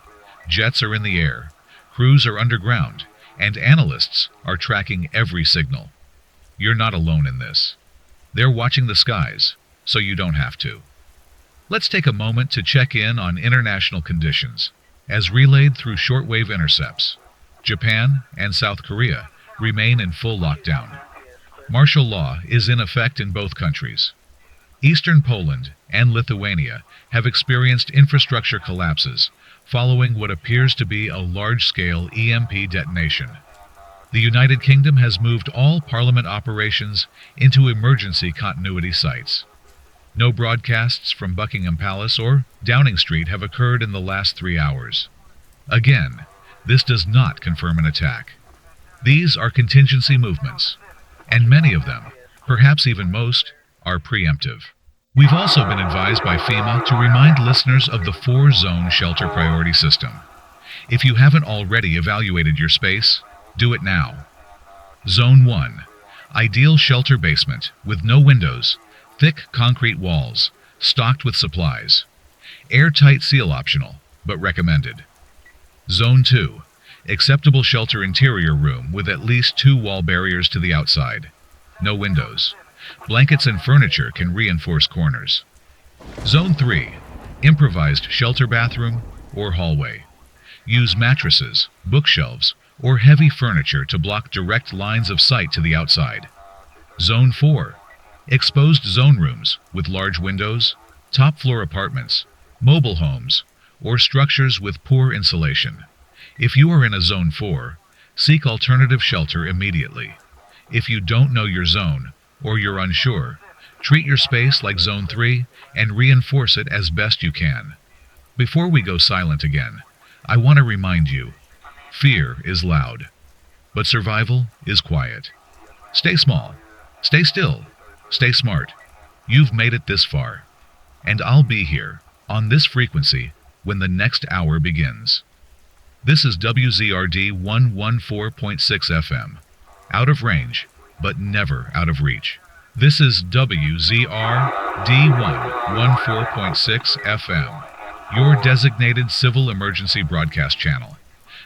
Jets are in the air. Crews are underground. And analysts are tracking every signal. You're not alone in this. They're watching the skies, so you don't have to. Let's take a moment to check in on international conditions, as relayed through shortwave intercepts. Japan and South Korea remain in full lockdown. Martial law is in effect in both countries. Eastern Poland and Lithuania have experienced infrastructure collapses following what appears to be a large-scale EMP detonation. The United Kingdom has moved all Parliament operations into emergency continuity sites. No broadcasts from Buckingham Palace or Downing Street have occurred in the last 3 hours. Again, this does not confirm an attack. These are contingency movements, and many of them, perhaps even most, are preemptive. We've also been advised by FEMA to remind listeners of the 4-zone shelter priority system. If you haven't already evaluated your space, do it now. Zone 1. Ideal shelter basement with no windows, thick concrete walls, stocked with supplies. Airtight seal optional, but recommended. Zone 2. Acceptable shelter interior room with at least 2 wall barriers to the outside. No windows. Blankets and furniture can reinforce corners. Zone 3. Improvised shelter bathroom or hallway. Use mattresses, bookshelves, or heavy furniture to block direct lines of sight to the outside. Zone 4. Exposed zone rooms with large windows, top-floor apartments, mobile homes, or structures with poor insulation. If you are in a Zone 4, seek alternative shelter immediately. If you don't know your zone, or you're unsure, treat your space like Zone 3 and reinforce it as best you can. Before we go silent again, I want to remind you, fear is loud, but survival is quiet. Stay small, stay still, stay smart. You've made it this far, and I'll be here, on this frequency, when the next hour begins. This is WZRD 114.6 FM. Out of range, but never out of reach. This is WZRD 114.6 FM, your designated civil emergency broadcast channel.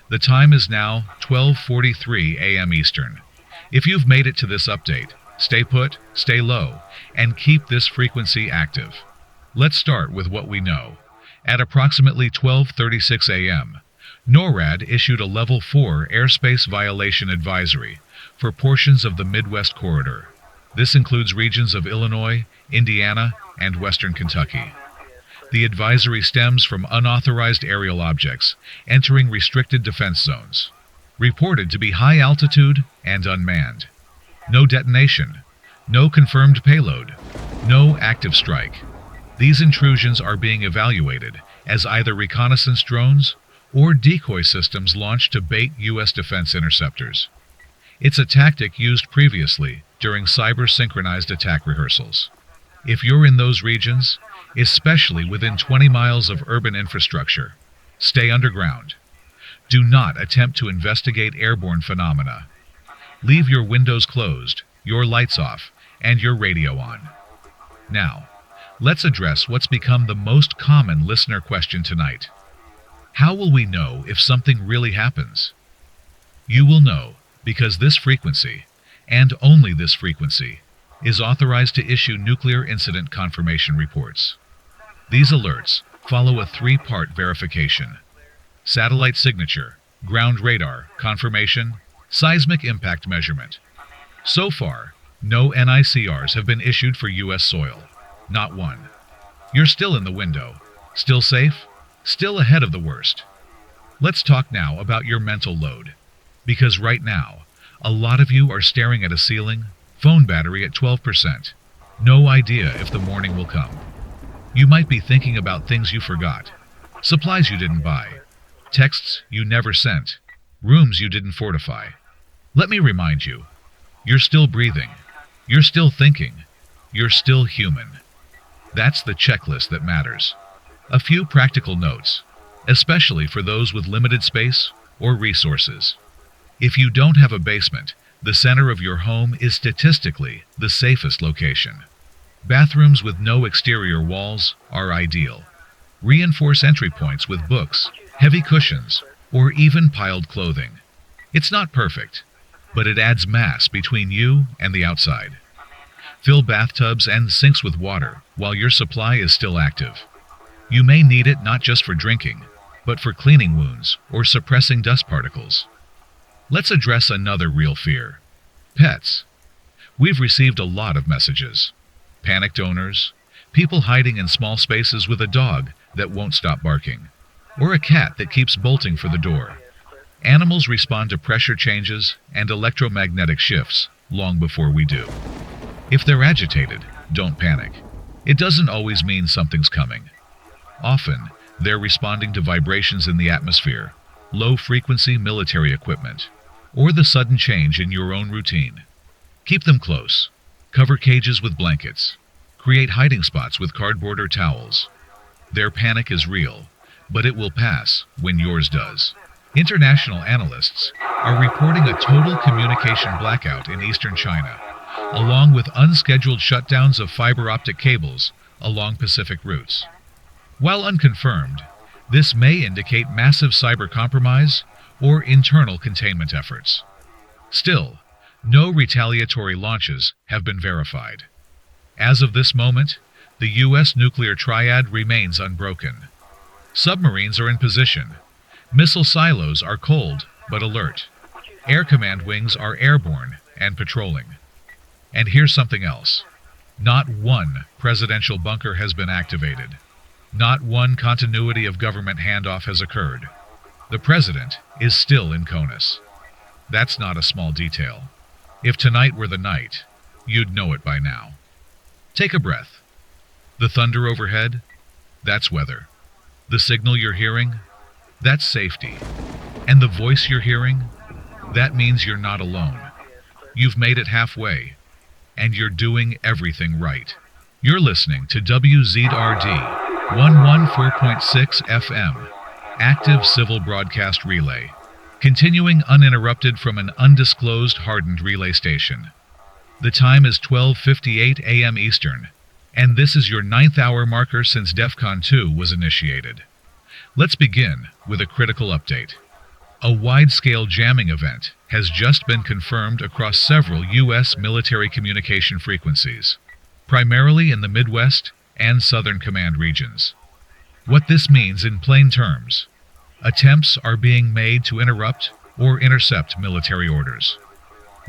The time is now 12:43 a.m. Eastern. If you've made it to this update, stay put, stay low, and keep this frequency active. Let's start with what we know. At approximately 12:36 a.m., NORAD issued a Level 4 airspace violation advisory for portions of the Midwest Corridor. This includes regions of Illinois, Indiana, and western Kentucky. The advisory stems from unauthorized aerial objects entering restricted defense zones, reported to be high altitude and unmanned. No detonation, no confirmed payload, no active strike. These intrusions are being evaluated as either reconnaissance drones or decoy systems launched to bait U.S. defense interceptors. It's a tactic used previously during cyber-synchronized attack rehearsals. If you're in those regions, especially within 20 miles of urban infrastructure, stay underground. Do not attempt to investigate airborne phenomena. Leave your windows closed, your lights off, and your radio on. Now, let's address what's become the most common listener question tonight. How will we know if something really happens? You will know because this frequency, and only this frequency, is authorized to issue nuclear incident confirmation reports. These alerts follow a 3-part verification: satellite signature, ground radar, confirmation, seismic impact measurement. So far, no NICRs have been issued for U.S. soil. Not one. You're still in the window. Still safe? Still ahead of the worst. Let's talk now about your mental load. Because right now, a lot of you are staring at a ceiling, phone battery at 12%. No idea if the morning will come. You might be thinking about things you forgot, supplies you didn't buy, texts you never sent, rooms you didn't fortify. Let me remind you, you're still breathing, you're still thinking, you're still human. That's the checklist that matters. A few practical notes, especially for those with limited space or resources. If you don't have a basement, the center of your home is statistically the safest location. Bathrooms with no exterior walls are ideal. Reinforce entry points with books, heavy cushions, or even piled clothing. It's not perfect, but it adds mass between you and the outside. Fill bathtubs and sinks with water while your supply is still active. You may need it not just for drinking, but for cleaning wounds or suppressing dust particles. Let's address another real fear: pets. We've received a lot of messages. Panicked owners, people hiding in small spaces with a dog that won't stop barking, or a cat that keeps bolting for the door. Animals respond to pressure changes and electromagnetic shifts long before we do. If they're agitated, don't panic. It doesn't always mean something's coming. Often, they're responding to vibrations in the atmosphere, low-frequency military equipment, or the sudden change in your own routine. Keep them close. Cover cages with blankets. Create hiding spots with cardboard or towels. Their panic is real, but it will pass when yours does. International analysts are reporting a total communication blackout in eastern China, along with unscheduled shutdowns of fiber optic cables along Pacific routes. While unconfirmed, this may indicate massive cyber compromise or internal containment efforts. Still, no retaliatory launches have been verified. As of this moment, the U.S. nuclear triad remains unbroken. Submarines are in position. Missile silos are cold but alert. Air command wings are airborne and patrolling. And here's something else. Not one presidential bunker has been activated. Not one continuity of government handoff has occurred. The president is still in CONUS. That's not a small detail. If tonight were the night, you'd know it by now. Take a breath. The thunder overhead? That's weather. The signal you're hearing? That's safety. And the voice you're hearing? That means you're not alone. You've made it halfway, and you're doing everything right. You're listening to WZRD 114.6 FM, active civil broadcast relay, continuing uninterrupted from an undisclosed hardened relay station. The time is 12:58 a.m. Eastern, and this is your 9th hour marker since DEFCON 2 was initiated. Let's begin with a critical update. A wide-scale jamming event has just been confirmed across several U.S. military communication frequencies, primarily in the Midwest and Southern Command regions. What this means in plain terms: attempts are being made to interrupt or intercept military orders.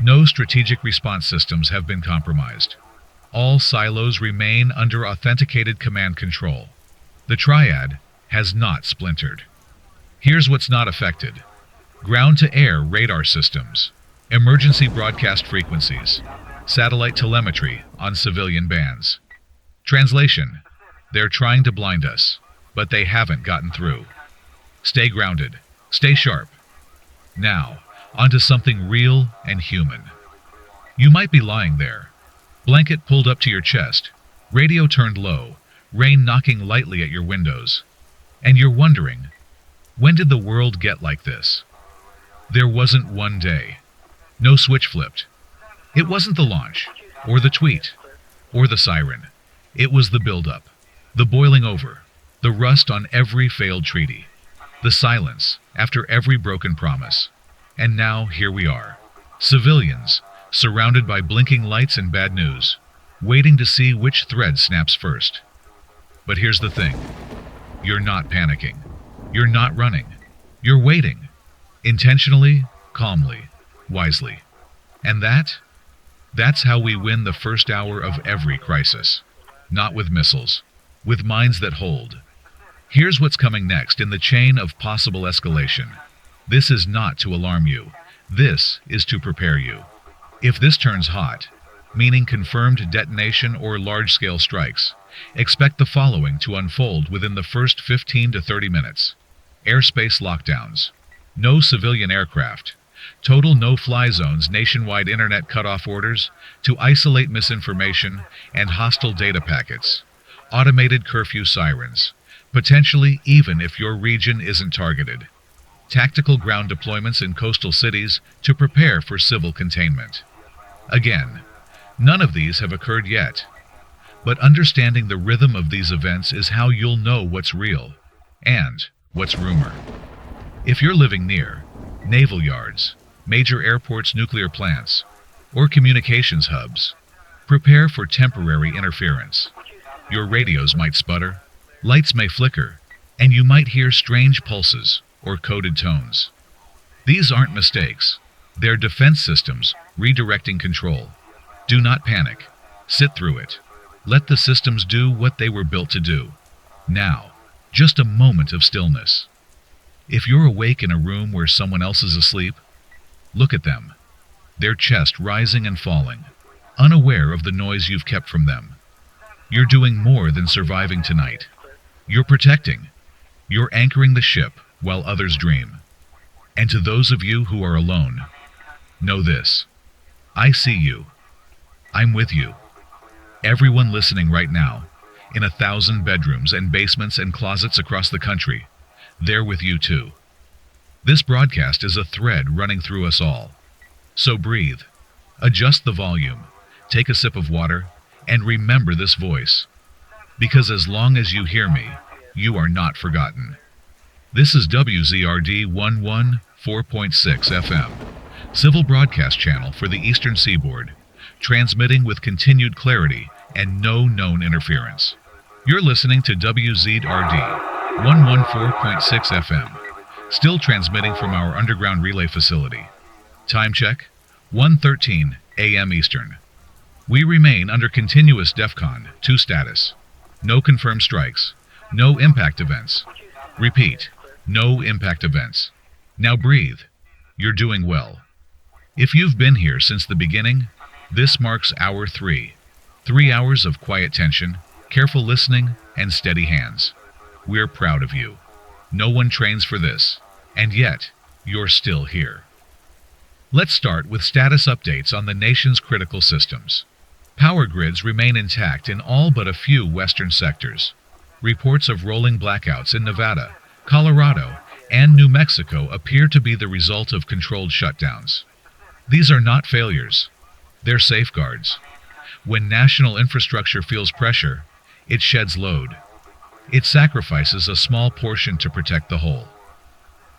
No strategic response systems have been compromised. All silos remain under authenticated command control. The triad has not splintered. Here's what's not affected: ground-to-air radar systems, emergency broadcast frequencies, satellite telemetry on civilian bands. Translation: they're trying to blind us, but they haven't gotten through. Stay grounded. Stay sharp. Now, onto something real and human. You might be lying there, blanket pulled up to your chest, radio turned low, rain knocking lightly at your windows, and you're wondering, when did the world get like this? There wasn't one day. No switch flipped. It wasn't the launch, or the tweet, or the siren. It was the buildup, the boiling over, the rust on every failed treaty, the silence after every broken promise. And now here we are, civilians, surrounded by blinking lights and bad news, waiting to see which thread snaps first. But here's the thing. You're not panicking. You're not running. You're waiting. Intentionally, calmly, wisely. And that's how we win the first hour of every crisis. Not with missiles, with minds that hold. Here's what's coming next in the chain of possible escalation. This is not to alarm you. This is to prepare you. If this turns hot, meaning confirmed detonation or large-scale strikes, expect the following to unfold within the first 15 to 30 minutes. Airspace lockdowns. No civilian aircraft. Total no-fly zones, nationwide internet cutoff orders to isolate misinformation and hostile data packets. Automated curfew sirens, potentially even if your region isn't targeted. Tactical ground deployments in coastal cities to prepare for civil containment. Again, none of these have occurred yet, but understanding the rhythm of these events is how you'll know what's real and what's rumor. If you're living near naval yards, major airports, nuclear plants, or communications hubs, prepare for temporary interference. Your radios might sputter, lights may flicker, and you might hear strange pulses or coded tones. These aren't mistakes. They're defense systems redirecting control. Do not panic. Sit through it. Let the systems do what they were built to do. Now, just a moment of stillness. If you're awake in a room where someone else is asleep, look at them, their chest rising and falling, unaware of the noise you've kept from them. You're doing more than surviving tonight. You're protecting. You're anchoring the ship while others dream. And to those of you who are alone, know this. I see you. I'm with you. Everyone listening right now, in 1,000 bedrooms and basements and closets across the country, they're with you too. This broadcast is a thread running through us all. So breathe, adjust the volume, take a sip of water, and remember this voice. Because as long as you hear me, you are not forgotten. This is WZRD 114.6 FM, civil broadcast channel for the Eastern Seaboard, transmitting with continued clarity and no known interference. You're listening to WZRD 114.6 FM, still transmitting from our underground relay facility. Time check, 1:13 a.m. Eastern. We remain under continuous DEFCON 2 status. No confirmed strikes. No impact events. Repeat, no impact events. Now breathe. You're doing well. If you've been here since the beginning, this marks hour 3. 3 hours of quiet tension, careful listening, and steady hands. We're proud of you. No one trains for this, and yet, you're still here. Let's start with status updates on the nation's critical systems. Power grids remain intact in all but a few western sectors. Reports of rolling blackouts in Nevada, Colorado, and New Mexico appear to be the result of controlled shutdowns. These are not failures. They're safeguards. When national infrastructure feels pressure, it sheds load. It sacrifices a small portion to protect the whole.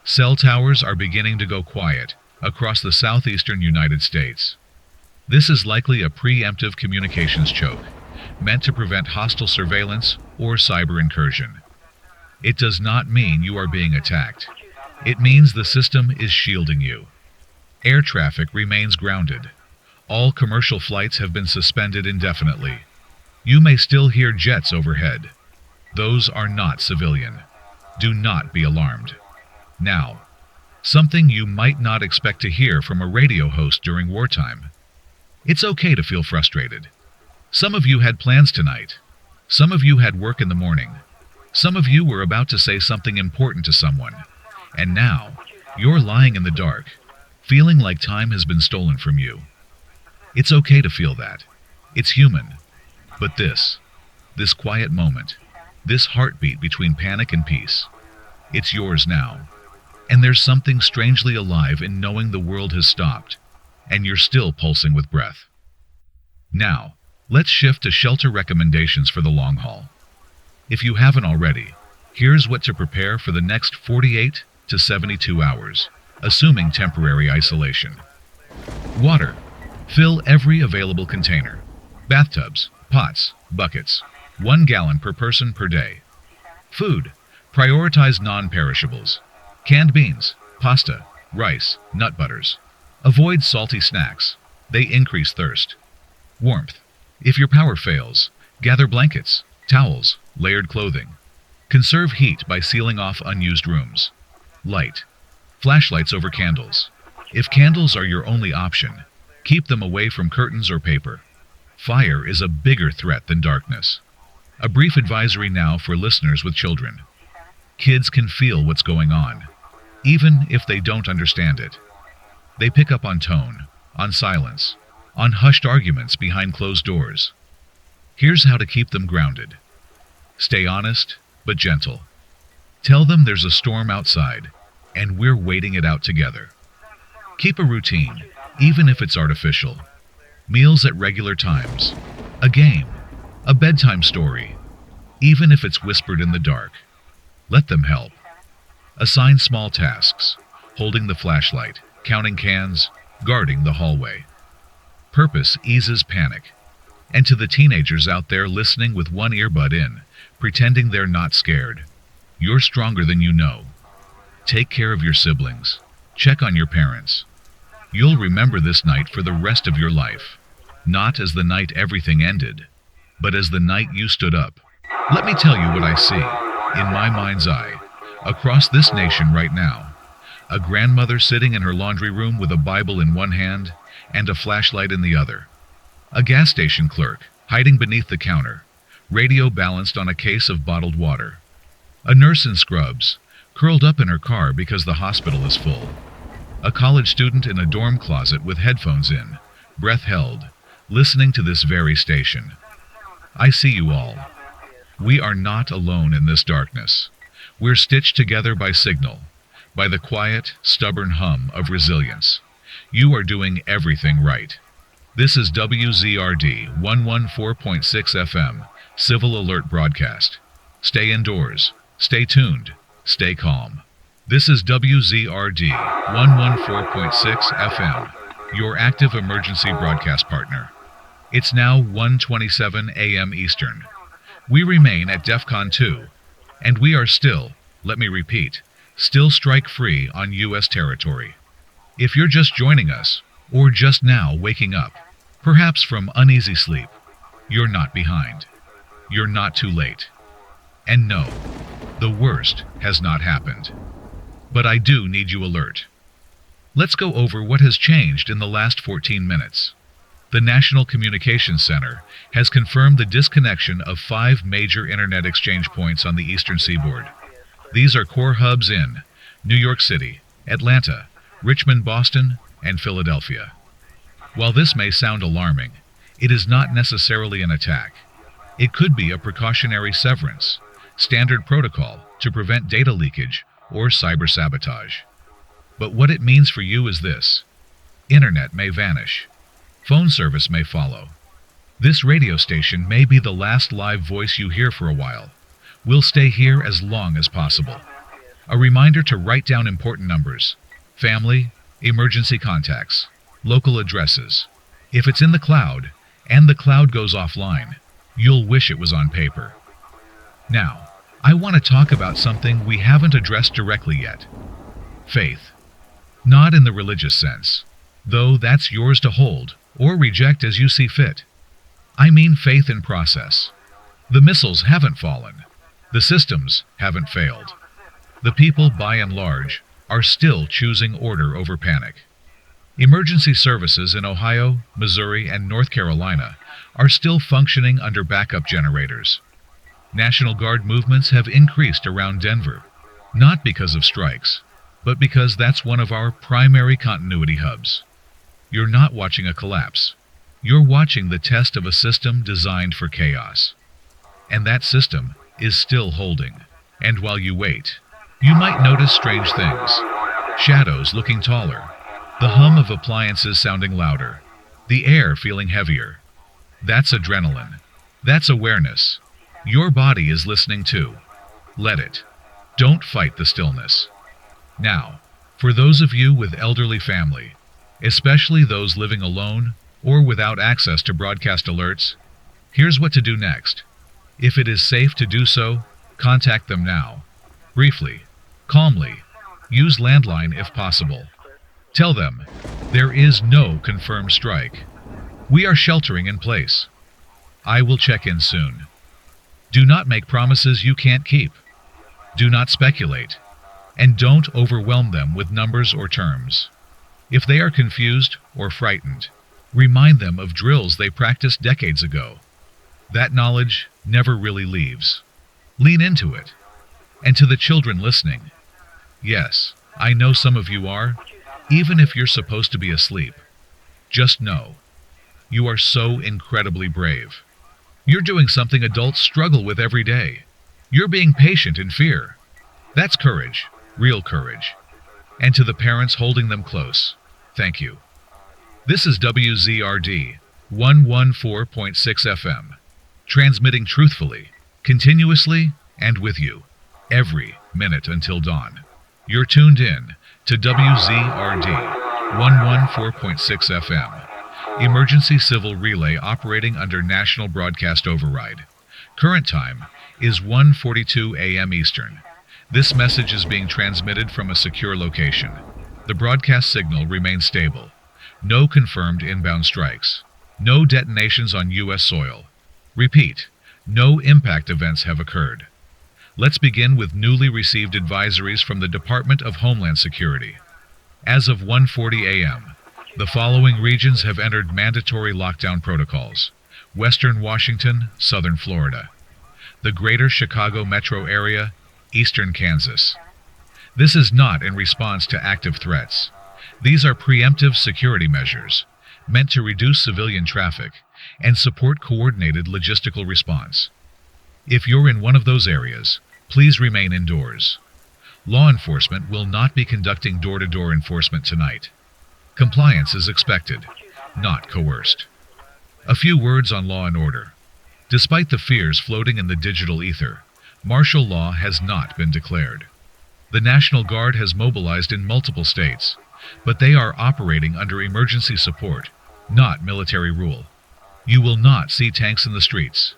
Cell towers are beginning to go quiet across the southeastern United States. This is likely a preemptive communications choke, meant to prevent hostile surveillance or cyber incursion. It does not mean you are being attacked. It means the system is shielding you. Air traffic remains grounded. All commercial flights have been suspended indefinitely. You may still hear jets overhead. Those are not civilian. Do not be alarmed. Now, something you might not expect to hear from a radio host during wartime. It's okay to feel frustrated. Some of you had plans tonight. Some of you had work in the morning. Some of you were about to say something important to someone. And now, you're lying in the dark, feeling like time has been stolen from you. It's okay to feel that. It's human. But this quiet moment, this heartbeat between panic and peace, it's yours now. And there's something strangely alive in knowing the world has stopped, and you're still pulsing with breath. Now, let's shift to shelter recommendations for the long haul. If you haven't already, here's what to prepare for the next 48 to 72 hours, assuming temporary isolation. Water. Fill every available container. Bathtubs, pots, buckets. 1 gallon per person per day. Food. Prioritize non-perishables. Canned beans, pasta, rice, nut butters. Avoid salty snacks. They increase thirst. Warmth. If your power fails, gather blankets, towels, layered clothing. Conserve heat by sealing off unused rooms. Light. Flashlights over candles. If candles are your only option, keep them away from curtains or paper. Fire is a bigger threat than darkness. A brief advisory now for listeners with children. Kids can feel what's going on, even if they don't understand it. They pick up on tone, on silence, on hushed arguments behind closed doors. Here's how to keep them grounded. Stay honest, but gentle. Tell them there's a storm outside, and we're waiting it out together. Keep a routine, even if it's artificial. Meals at regular times. A game. A bedtime story. Even if it's whispered in the dark. Let them help. Assign small tasks. Holding the flashlight, counting cans, guarding the hallway. Purpose eases panic. And to the teenagers out there listening with one earbud in, pretending they're not scared, you're stronger than you know. Take care of your siblings. Check on your parents. You'll remember this night for the rest of your life. Not as the night everything ended, but as the night you stood up. Let me tell you what I see. In my mind's eye, Across this nation right now, a grandmother sitting in her laundry room with a Bible in one hand and a flashlight in the other. A gas station clerk hiding beneath the counter, radio balanced on a case of bottled water. A nurse in scrubs, curled up in her car because the hospital is full. A college student in a dorm closet with headphones in, breath held, listening to this very station. I see you all. We are not alone in this darkness. We're stitched together by signal, by the quiet, stubborn hum of resilience. You are doing everything right. This is WZRD 114.6 FM, Civil Alert Broadcast. Stay indoors, stay tuned, stay calm. This is WZRD 114.6 FM, your active emergency broadcast partner. It's now 1:27 a.m. Eastern. We remain at DEFCON 2, and we are still, let me repeat, still strike-free on U.S. territory. If you're just joining us, or just now waking up, perhaps from uneasy sleep, you're not behind. You're not too late. And no, the worst has not happened. But I do need you alert. Let's go over what has changed in the last 14 minutes. The National Communications Center has confirmed the disconnection of 5 major internet exchange points on the eastern seaboard. These are core hubs in New York City, Atlanta, Richmond, Boston, and Philadelphia. While this may sound alarming, it is not necessarily an attack. It could be a precautionary severance, standard protocol to prevent data leakage or cyber sabotage. But what it means for you is this: internet may vanish. Phone service may follow. This radio station may be the last live voice you hear for a while. We'll stay here as long as possible. A reminder to write down important numbers: family, emergency contacts, local addresses. If it's in the cloud, and the cloud goes offline, you'll wish it was on paper. Now, I want to talk about something we haven't addressed directly yet. Faith. Not in the religious sense, though that's yours to hold or reject as you see fit. I mean faith in process. The missiles haven't fallen. The systems haven't failed. The people, by and large, are still choosing order over panic. Emergency services in Ohio, Missouri, and North Carolina are still functioning under backup generators. National Guard movements have increased around Denver, not because of strikes, but because that's one of our primary continuity hubs. You're not watching a collapse. You're watching the test of a system designed for chaos. And that system is still holding. And while you wait, you might notice strange things. Shadows looking taller, the hum of appliances sounding louder, the air feeling heavier. That's adrenaline. That's awareness. Your body is listening too. Let it. Don't fight the stillness. Now, for those of you with elderly family, especially those living alone or without access to broadcast alerts, here's what to do next. If it is safe to do so, contact them now. Briefly, calmly, use landline if possible. Tell them, there is no confirmed strike. We are sheltering in place. I will check in soon. Do not make promises you can't keep. Do not speculate. And don't overwhelm them with numbers or terms. If they are confused or frightened, remind them of drills they practiced decades ago. That knowledge never really leaves. Lean into it. And to the children listening, yes, I know some of you are, even if you're supposed to be asleep. Just know, you are so incredibly brave. You're doing something adults struggle with every day. You're being patient in fear. That's courage, real courage. And to the parents holding them close, thank you. This is WZRD 114.6 FM, transmitting truthfully, continuously, and with you, every minute until dawn. You're tuned in to WZRD 114.6 FM, emergency civil relay operating under National Broadcast Override. Current time is 1:42 a.m. Eastern. This message is being transmitted from a secure location. The broadcast signal remains stable. No confirmed inbound strikes. No detonations on U.S. soil. Repeat, no impact events have occurred. Let's begin with newly received advisories from the Department of Homeland Security. As of 1:40 a.m., the following regions have entered mandatory lockdown protocols: Western Washington, Southern Florida, the Greater Chicago metro area, Eastern Kansas. This is not in response to active threats. These are preemptive security measures meant to reduce civilian traffic and support coordinated logistical response. If you're in one of those areas, please remain indoors. Law enforcement will not be conducting door-to-door enforcement tonight. Compliance is expected, not coerced. A few words on law and order. Despite the fears floating in the digital ether, martial law has not been declared. The National Guard has mobilized in multiple states, but they are operating under emergency support, not military rule. You will not see tanks in the streets.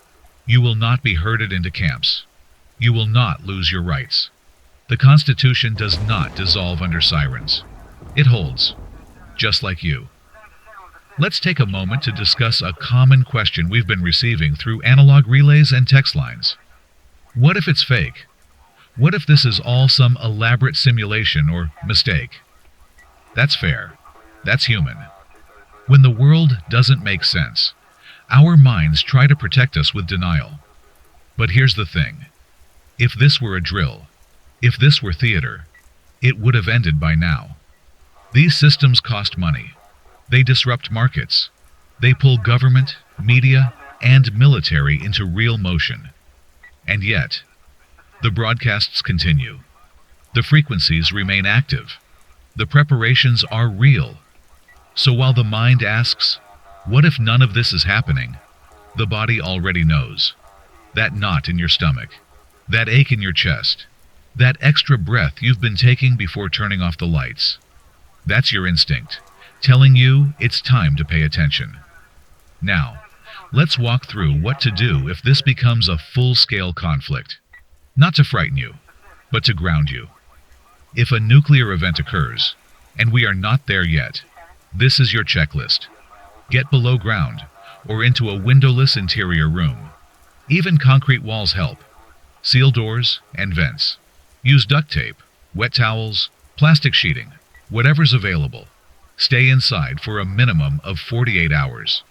You will not be herded into camps. You will not lose your rights. The Constitution does not dissolve under sirens. It holds, just like you. Let's take a moment to discuss a common question we've been receiving through analog relays and text lines. What if it's fake? What if this is all some elaborate simulation or mistake? That's fair. That's human. When the world doesn't make sense, our minds try to protect us with denial. But here's the thing. If this were a drill, if this were theater, it would have ended by now. These systems cost money. They disrupt markets. They pull government, media, and military into real motion. And yet, the broadcasts continue. The frequencies remain active. The preparations are real. So while the mind asks, what if none of this is happening? The body already knows. That knot in your stomach, that ache in your chest, that extra breath you've been taking before turning off the lights. That's your instinct, telling you it's time to pay attention. Now, let's walk through what to do if this becomes a full-scale conflict. Not to frighten you, but to ground you. If a nuclear event occurs, and we are not there yet, this is your checklist. Get below ground, or into a windowless interior room. Even concrete walls help. Seal doors and vents. Use duct tape, wet towels, plastic sheeting, whatever's available. Stay inside for a minimum of 48 hours.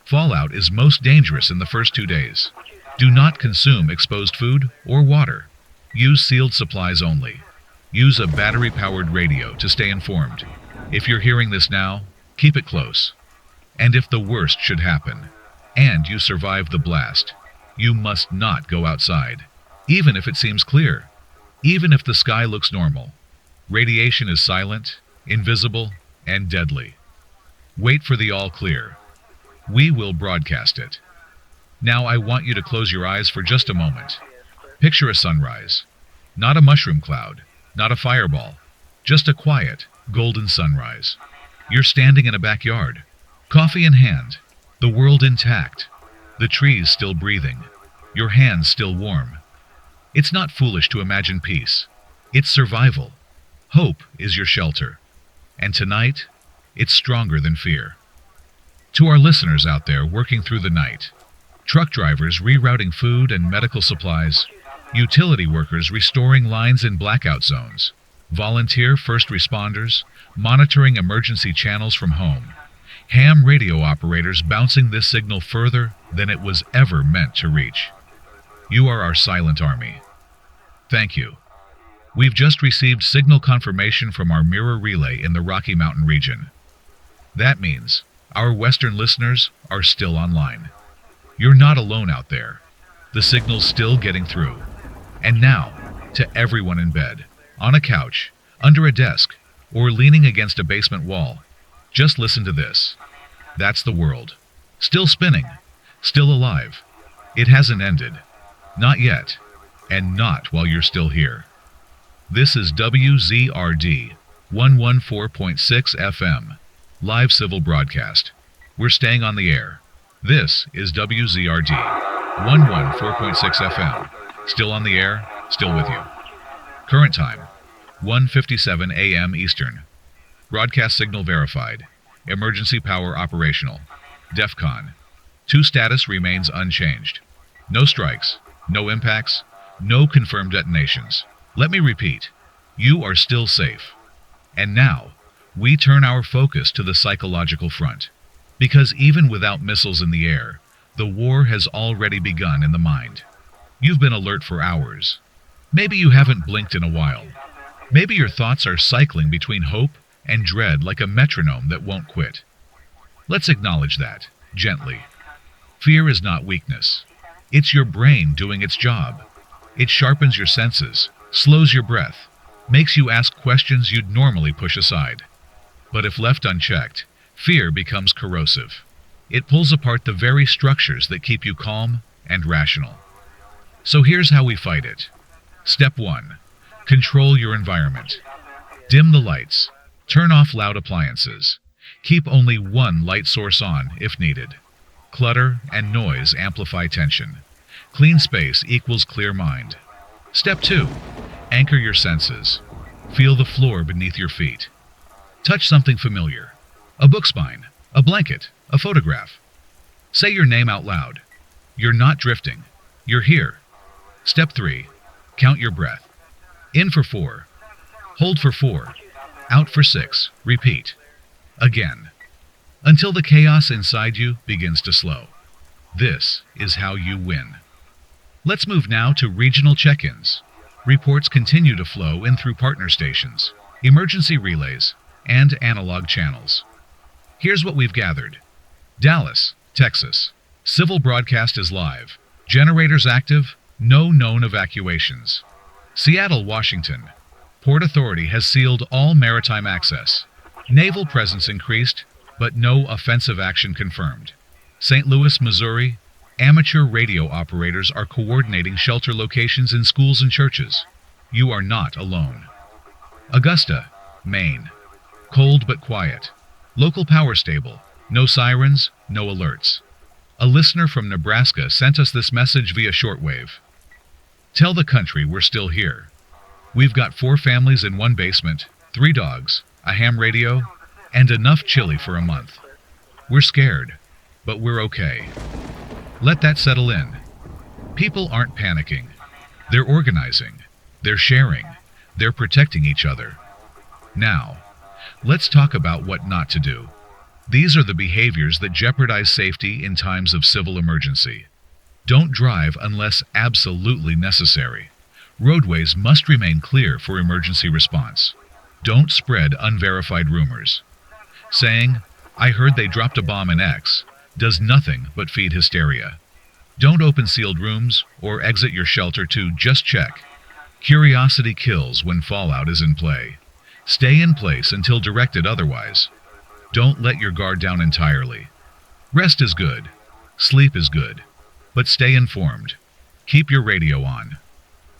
Fallout is most dangerous in the first 2 days. Do not consume exposed food or water. Use sealed supplies only. Use a battery-powered radio to stay informed. If you're hearing this now, keep it close. And if the worst should happen, and you survive the blast, you must not go outside, even if it seems clear, even if the sky looks normal. Radiation is silent, invisible, and deadly. Wait for the all clear. We will broadcast it. Now I want you to close your eyes for just a moment. Picture a sunrise. Not a mushroom cloud, not a fireball, just a quiet, golden sunrise. You're standing in a backyard, coffee in hand, the world intact, the trees still breathing, your hands still warm. It's not foolish to imagine peace. It's survival. Hope is your shelter. And tonight, it's stronger than fear. To our listeners out there working through the night, truck drivers rerouting food and medical supplies, utility workers restoring lines in blackout zones, volunteer first responders monitoring emergency channels from home, ham radio operators bouncing this signal further than it was ever meant to reach. You are our silent army. Thank you. We've just received signal confirmation from our mirror relay in the Rocky Mountain region. That means our Western listeners are still online. You're not alone out there. The signal's still getting through. And now, to everyone in bed, on a couch, under a desk, or leaning against a basement wall, just listen to this. That's the world. Still spinning. Still alive. It hasn't ended. Not yet. And not while you're still here. This is WZRD 114.6 FM, live civil broadcast. We're staying on the air. This is WZRD 114.6 FM, still on the air, still with you. Current time, 1:57 a.m. Eastern. Broadcast signal verified. Emergency power operational. DEFCON. 2 status remains unchanged. No strikes, no impacts, No confirmed detonations. Let me repeat, you are still safe. And now, we turn our focus to the psychological front. Because even without missiles in the air, the war has already begun in the mind. You've been alert for hours. Maybe you haven't blinked in a while. Maybe your thoughts are cycling between hope and dread like a metronome that won't quit. Let's acknowledge that, gently. Fear is not weakness. It's your brain doing its job. It sharpens your senses, slows your breath, makes you ask questions you'd normally push aside. But if left unchecked, fear becomes corrosive. It pulls apart the very structures that keep you calm and rational. So here's how we fight it. Step 1. Control your environment. Dim the lights. Turn off loud appliances. Keep only one light source on if needed. Clutter and noise amplify tension. Clean space equals clear mind. Step 2. Anchor your senses. Feel the floor beneath your feet. Touch something familiar. A book spine, a blanket, a photograph. Say your name out loud. You're not drifting. You're here. Step 3. Count your breath. In for 4. Hold for 4. Out for 6. Repeat. Again. Until the chaos inside you begins to slow. This is how you win. Let's move now to regional check-ins. Reports continue to flow in through partner stations, emergency relays, and analog channels. Here's what we've gathered. Dallas, Texas. Civil broadcast is live. Generators active. No known evacuations. Seattle, Washington. Port Authority has sealed all maritime access. Naval presence increased, but no offensive action confirmed. St. Louis, Missouri. Amateur radio operators are coordinating shelter locations in schools and churches. You are not alone. Augusta, Maine. Cold but quiet. Local power stable. No sirens, no alerts. A listener from Nebraska sent us this message via shortwave. Tell the country we're still here. We've got 4 families in one basement, 3 dogs, a ham radio, and enough chili for a month. We're scared, but we're okay. Let that settle in. People aren't panicking. They're organizing. They're sharing. They're protecting each other. Now, let's talk about what not to do. These are the behaviors that jeopardize safety in times of civil emergency. Don't drive unless absolutely necessary. Roadways must remain clear for emergency response. Don't spread unverified rumors. Saying, "I heard they dropped a bomb in X," does nothing but feed hysteria. Don't open sealed rooms or exit your shelter to just check. Curiosity kills when fallout is in play. Stay in place until directed otherwise. Don't let your guard down entirely. Rest is good. Sleep is good. But stay informed. Keep your radio on.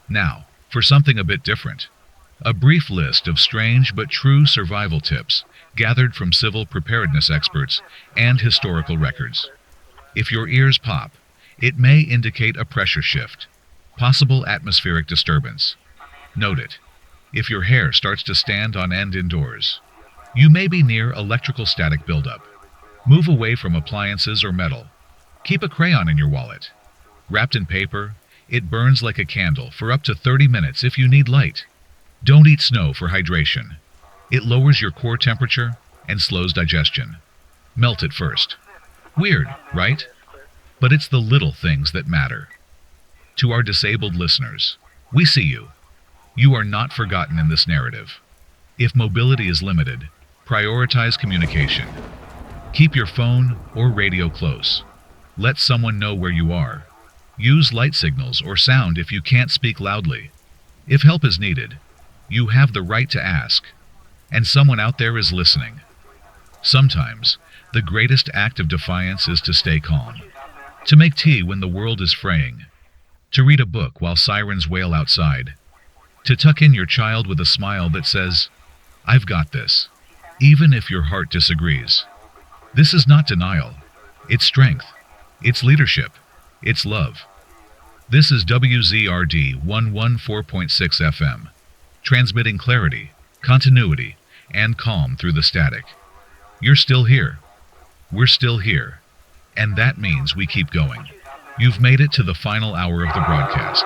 Now, for something a bit different. A brief list of strange but true survival tips gathered from civil preparedness experts and historical records. If your ears pop, it may indicate a pressure shift, possible atmospheric disturbance. Note it. If your hair starts to stand on end indoors, you may be near electrical static buildup. Move away from appliances or metal. Keep a crayon in your wallet. Wrapped in paper, it burns like a candle for up to 30 minutes if you need light. Don't eat snow for hydration. It lowers your core temperature and slows digestion. Melt it first. Weird, right? But it's the little things that matter. To our disabled listeners, we see you. You are not forgotten in this narrative. If mobility is limited, prioritize communication. Keep your phone or radio close. Let someone know where you are. Use light signals or sound if you can't speak loudly. If help is needed, you have the right to ask, and someone out there is listening. Sometimes, the greatest act of defiance is to stay calm, to make tea when the world is fraying, to read a book while sirens wail outside, to tuck in your child with a smile that says, "I've got this," even if your heart disagrees. This is not denial. It's strength. It's leadership. It's love. This is WZRD 114.6 FM, transmitting clarity, continuity, and calm through the static. You're still here. We're still here. And that means we keep going. You've made it to the final hour of the broadcast.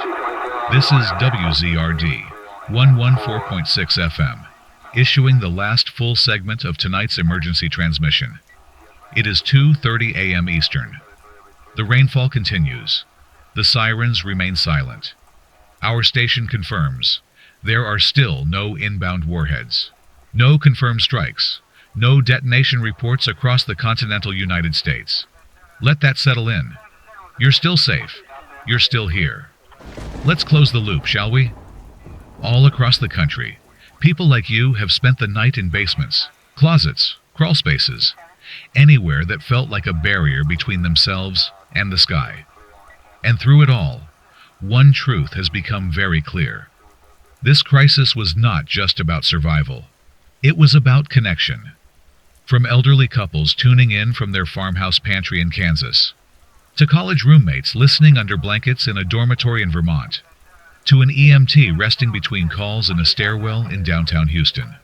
This is WZRD 114.6 FM, issuing the last full segment of tonight's emergency transmission. It is 2:30 a.m. Eastern. The rainfall continues. The sirens remain silent. Our station confirms there are still no inbound warheads, no confirmed strikes, no detonation reports across the continental United States. Let that settle in. You're still safe. You're still here. Let's close the loop, shall we? All across the country, people like you have spent the night in basements, closets, crawl spaces, anywhere that felt like a barrier between themselves and the sky. And through it all, one truth has become very clear. This crisis was not just about survival. It was about connection. From elderly couples tuning in from their farmhouse pantry in Kansas, to college roommates listening under blankets in a dormitory in Vermont, to an EMT resting between calls in a stairwell in downtown Houston.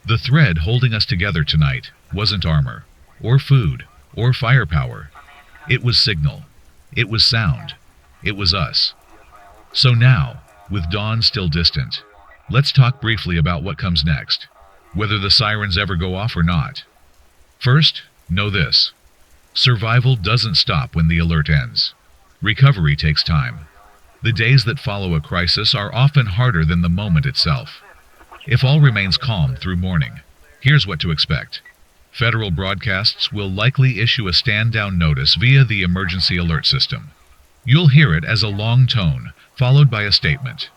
The thread holding us together tonight wasn't armor, or food, or firepower. It was signal. It was sound. It was us. So now, with dawn still distant, let's talk briefly about what comes next, whether the sirens ever go off or not. First, know this. Survival doesn't stop when the alert ends. Recovery takes time. The days that follow a crisis are often harder than the moment itself. If all remains calm through morning, here's what to expect. Federal broadcasts will likely issue a stand-down notice via the emergency alert system. You'll hear it as a long tone, followed by a statement.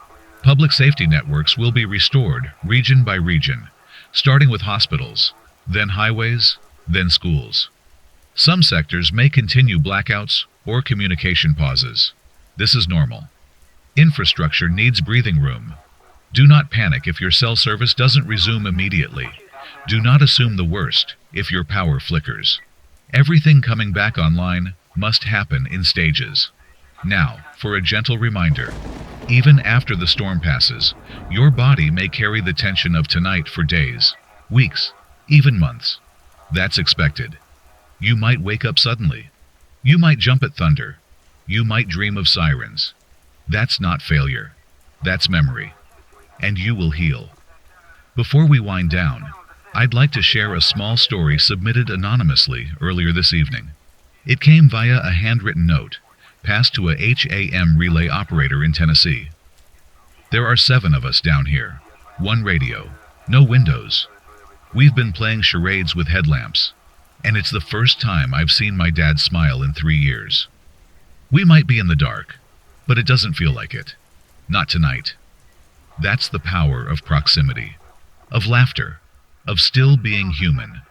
Public safety networks will be restored region by region, starting with hospitals, then highways, then schools. Some sectors may continue blackouts or communication pauses. This is normal. Infrastructure needs breathing room. Do not panic if your cell service doesn't resume immediately. Do not assume the worst if your power flickers. Everything coming back online must happen in stages. Now, for a gentle reminder, even after the storm passes, your body may carry the tension of tonight for days, weeks, even months. That's expected. You might wake up suddenly. You might jump at thunder. You might dream of sirens. That's not failure. That's memory. And you will heal. Before we wind down, I'd like to share a small story submitted anonymously earlier this evening. It came via a handwritten note, passed to a HAM relay operator in Tennessee. There are 7 of us down here. 1 radio. No windows. We've been playing charades with headlamps, and it's the first time I've seen my dad smile in 3 years. We might be in the dark, but it doesn't feel like it. Not tonight. That's the power of proximity, of laughter, of still being human,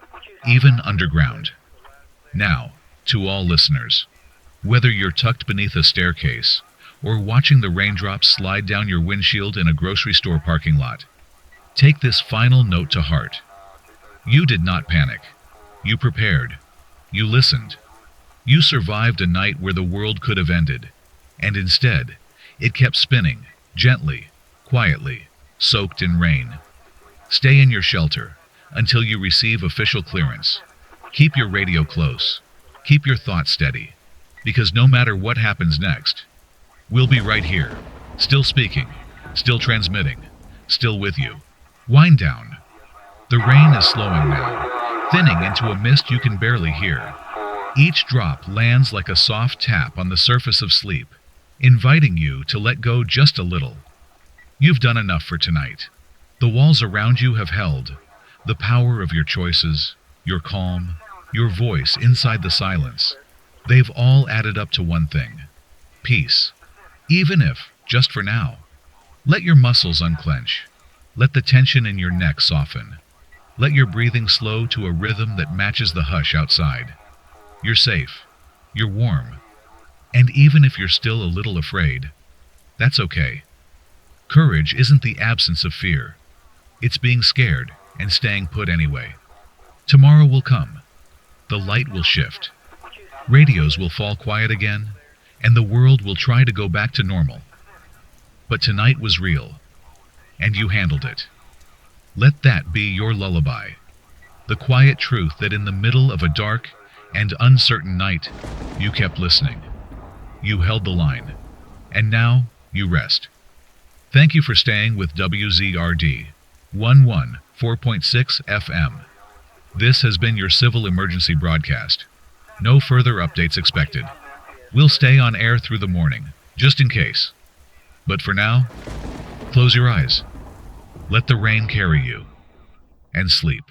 even underground. Now, to all listeners, whether you're tucked beneath a staircase or watching the raindrops slide down your windshield in a grocery store parking lot, take this final note to heart. You did not panic. You prepared. You listened. You survived a night where the world could have ended, and instead, it kept spinning, gently, quietly, soaked in rain. Stay in your shelter until you receive official clearance. Keep your radio close. Keep your thoughts steady, because no matter what happens next, we'll be right here, still speaking, still transmitting, still with you. Wind down. The rain is slowing now, thinning into a mist you can barely hear. Each drop lands like a soft tap on the surface of sleep, inviting you to let go just a little. You've done enough for tonight. The walls around you have held. The power of your choices, your calm, your voice inside the silence. They've all added up to one thing: peace. Even if, just for now, let your muscles unclench. Let the tension in your neck soften. Let your breathing slow to a rhythm that matches the hush outside. You're safe. You're warm. And even if you're still a little afraid, that's okay. Courage isn't the absence of fear. It's being scared and staying put anyway. Tomorrow will come. The light will shift. Radios will fall quiet again, and the world will try to go back to normal. But tonight was real, and you handled it. Let that be your lullaby. The quiet truth that in the middle of a dark and uncertain night, you kept listening. You held the line. And now, you rest. Thank you for staying with WZRD 114.6 FM. This has been your civil emergency broadcast. No further updates expected. We'll stay on air through the morning, just in case. But for now, close your eyes. Let the rain carry you. And sleep.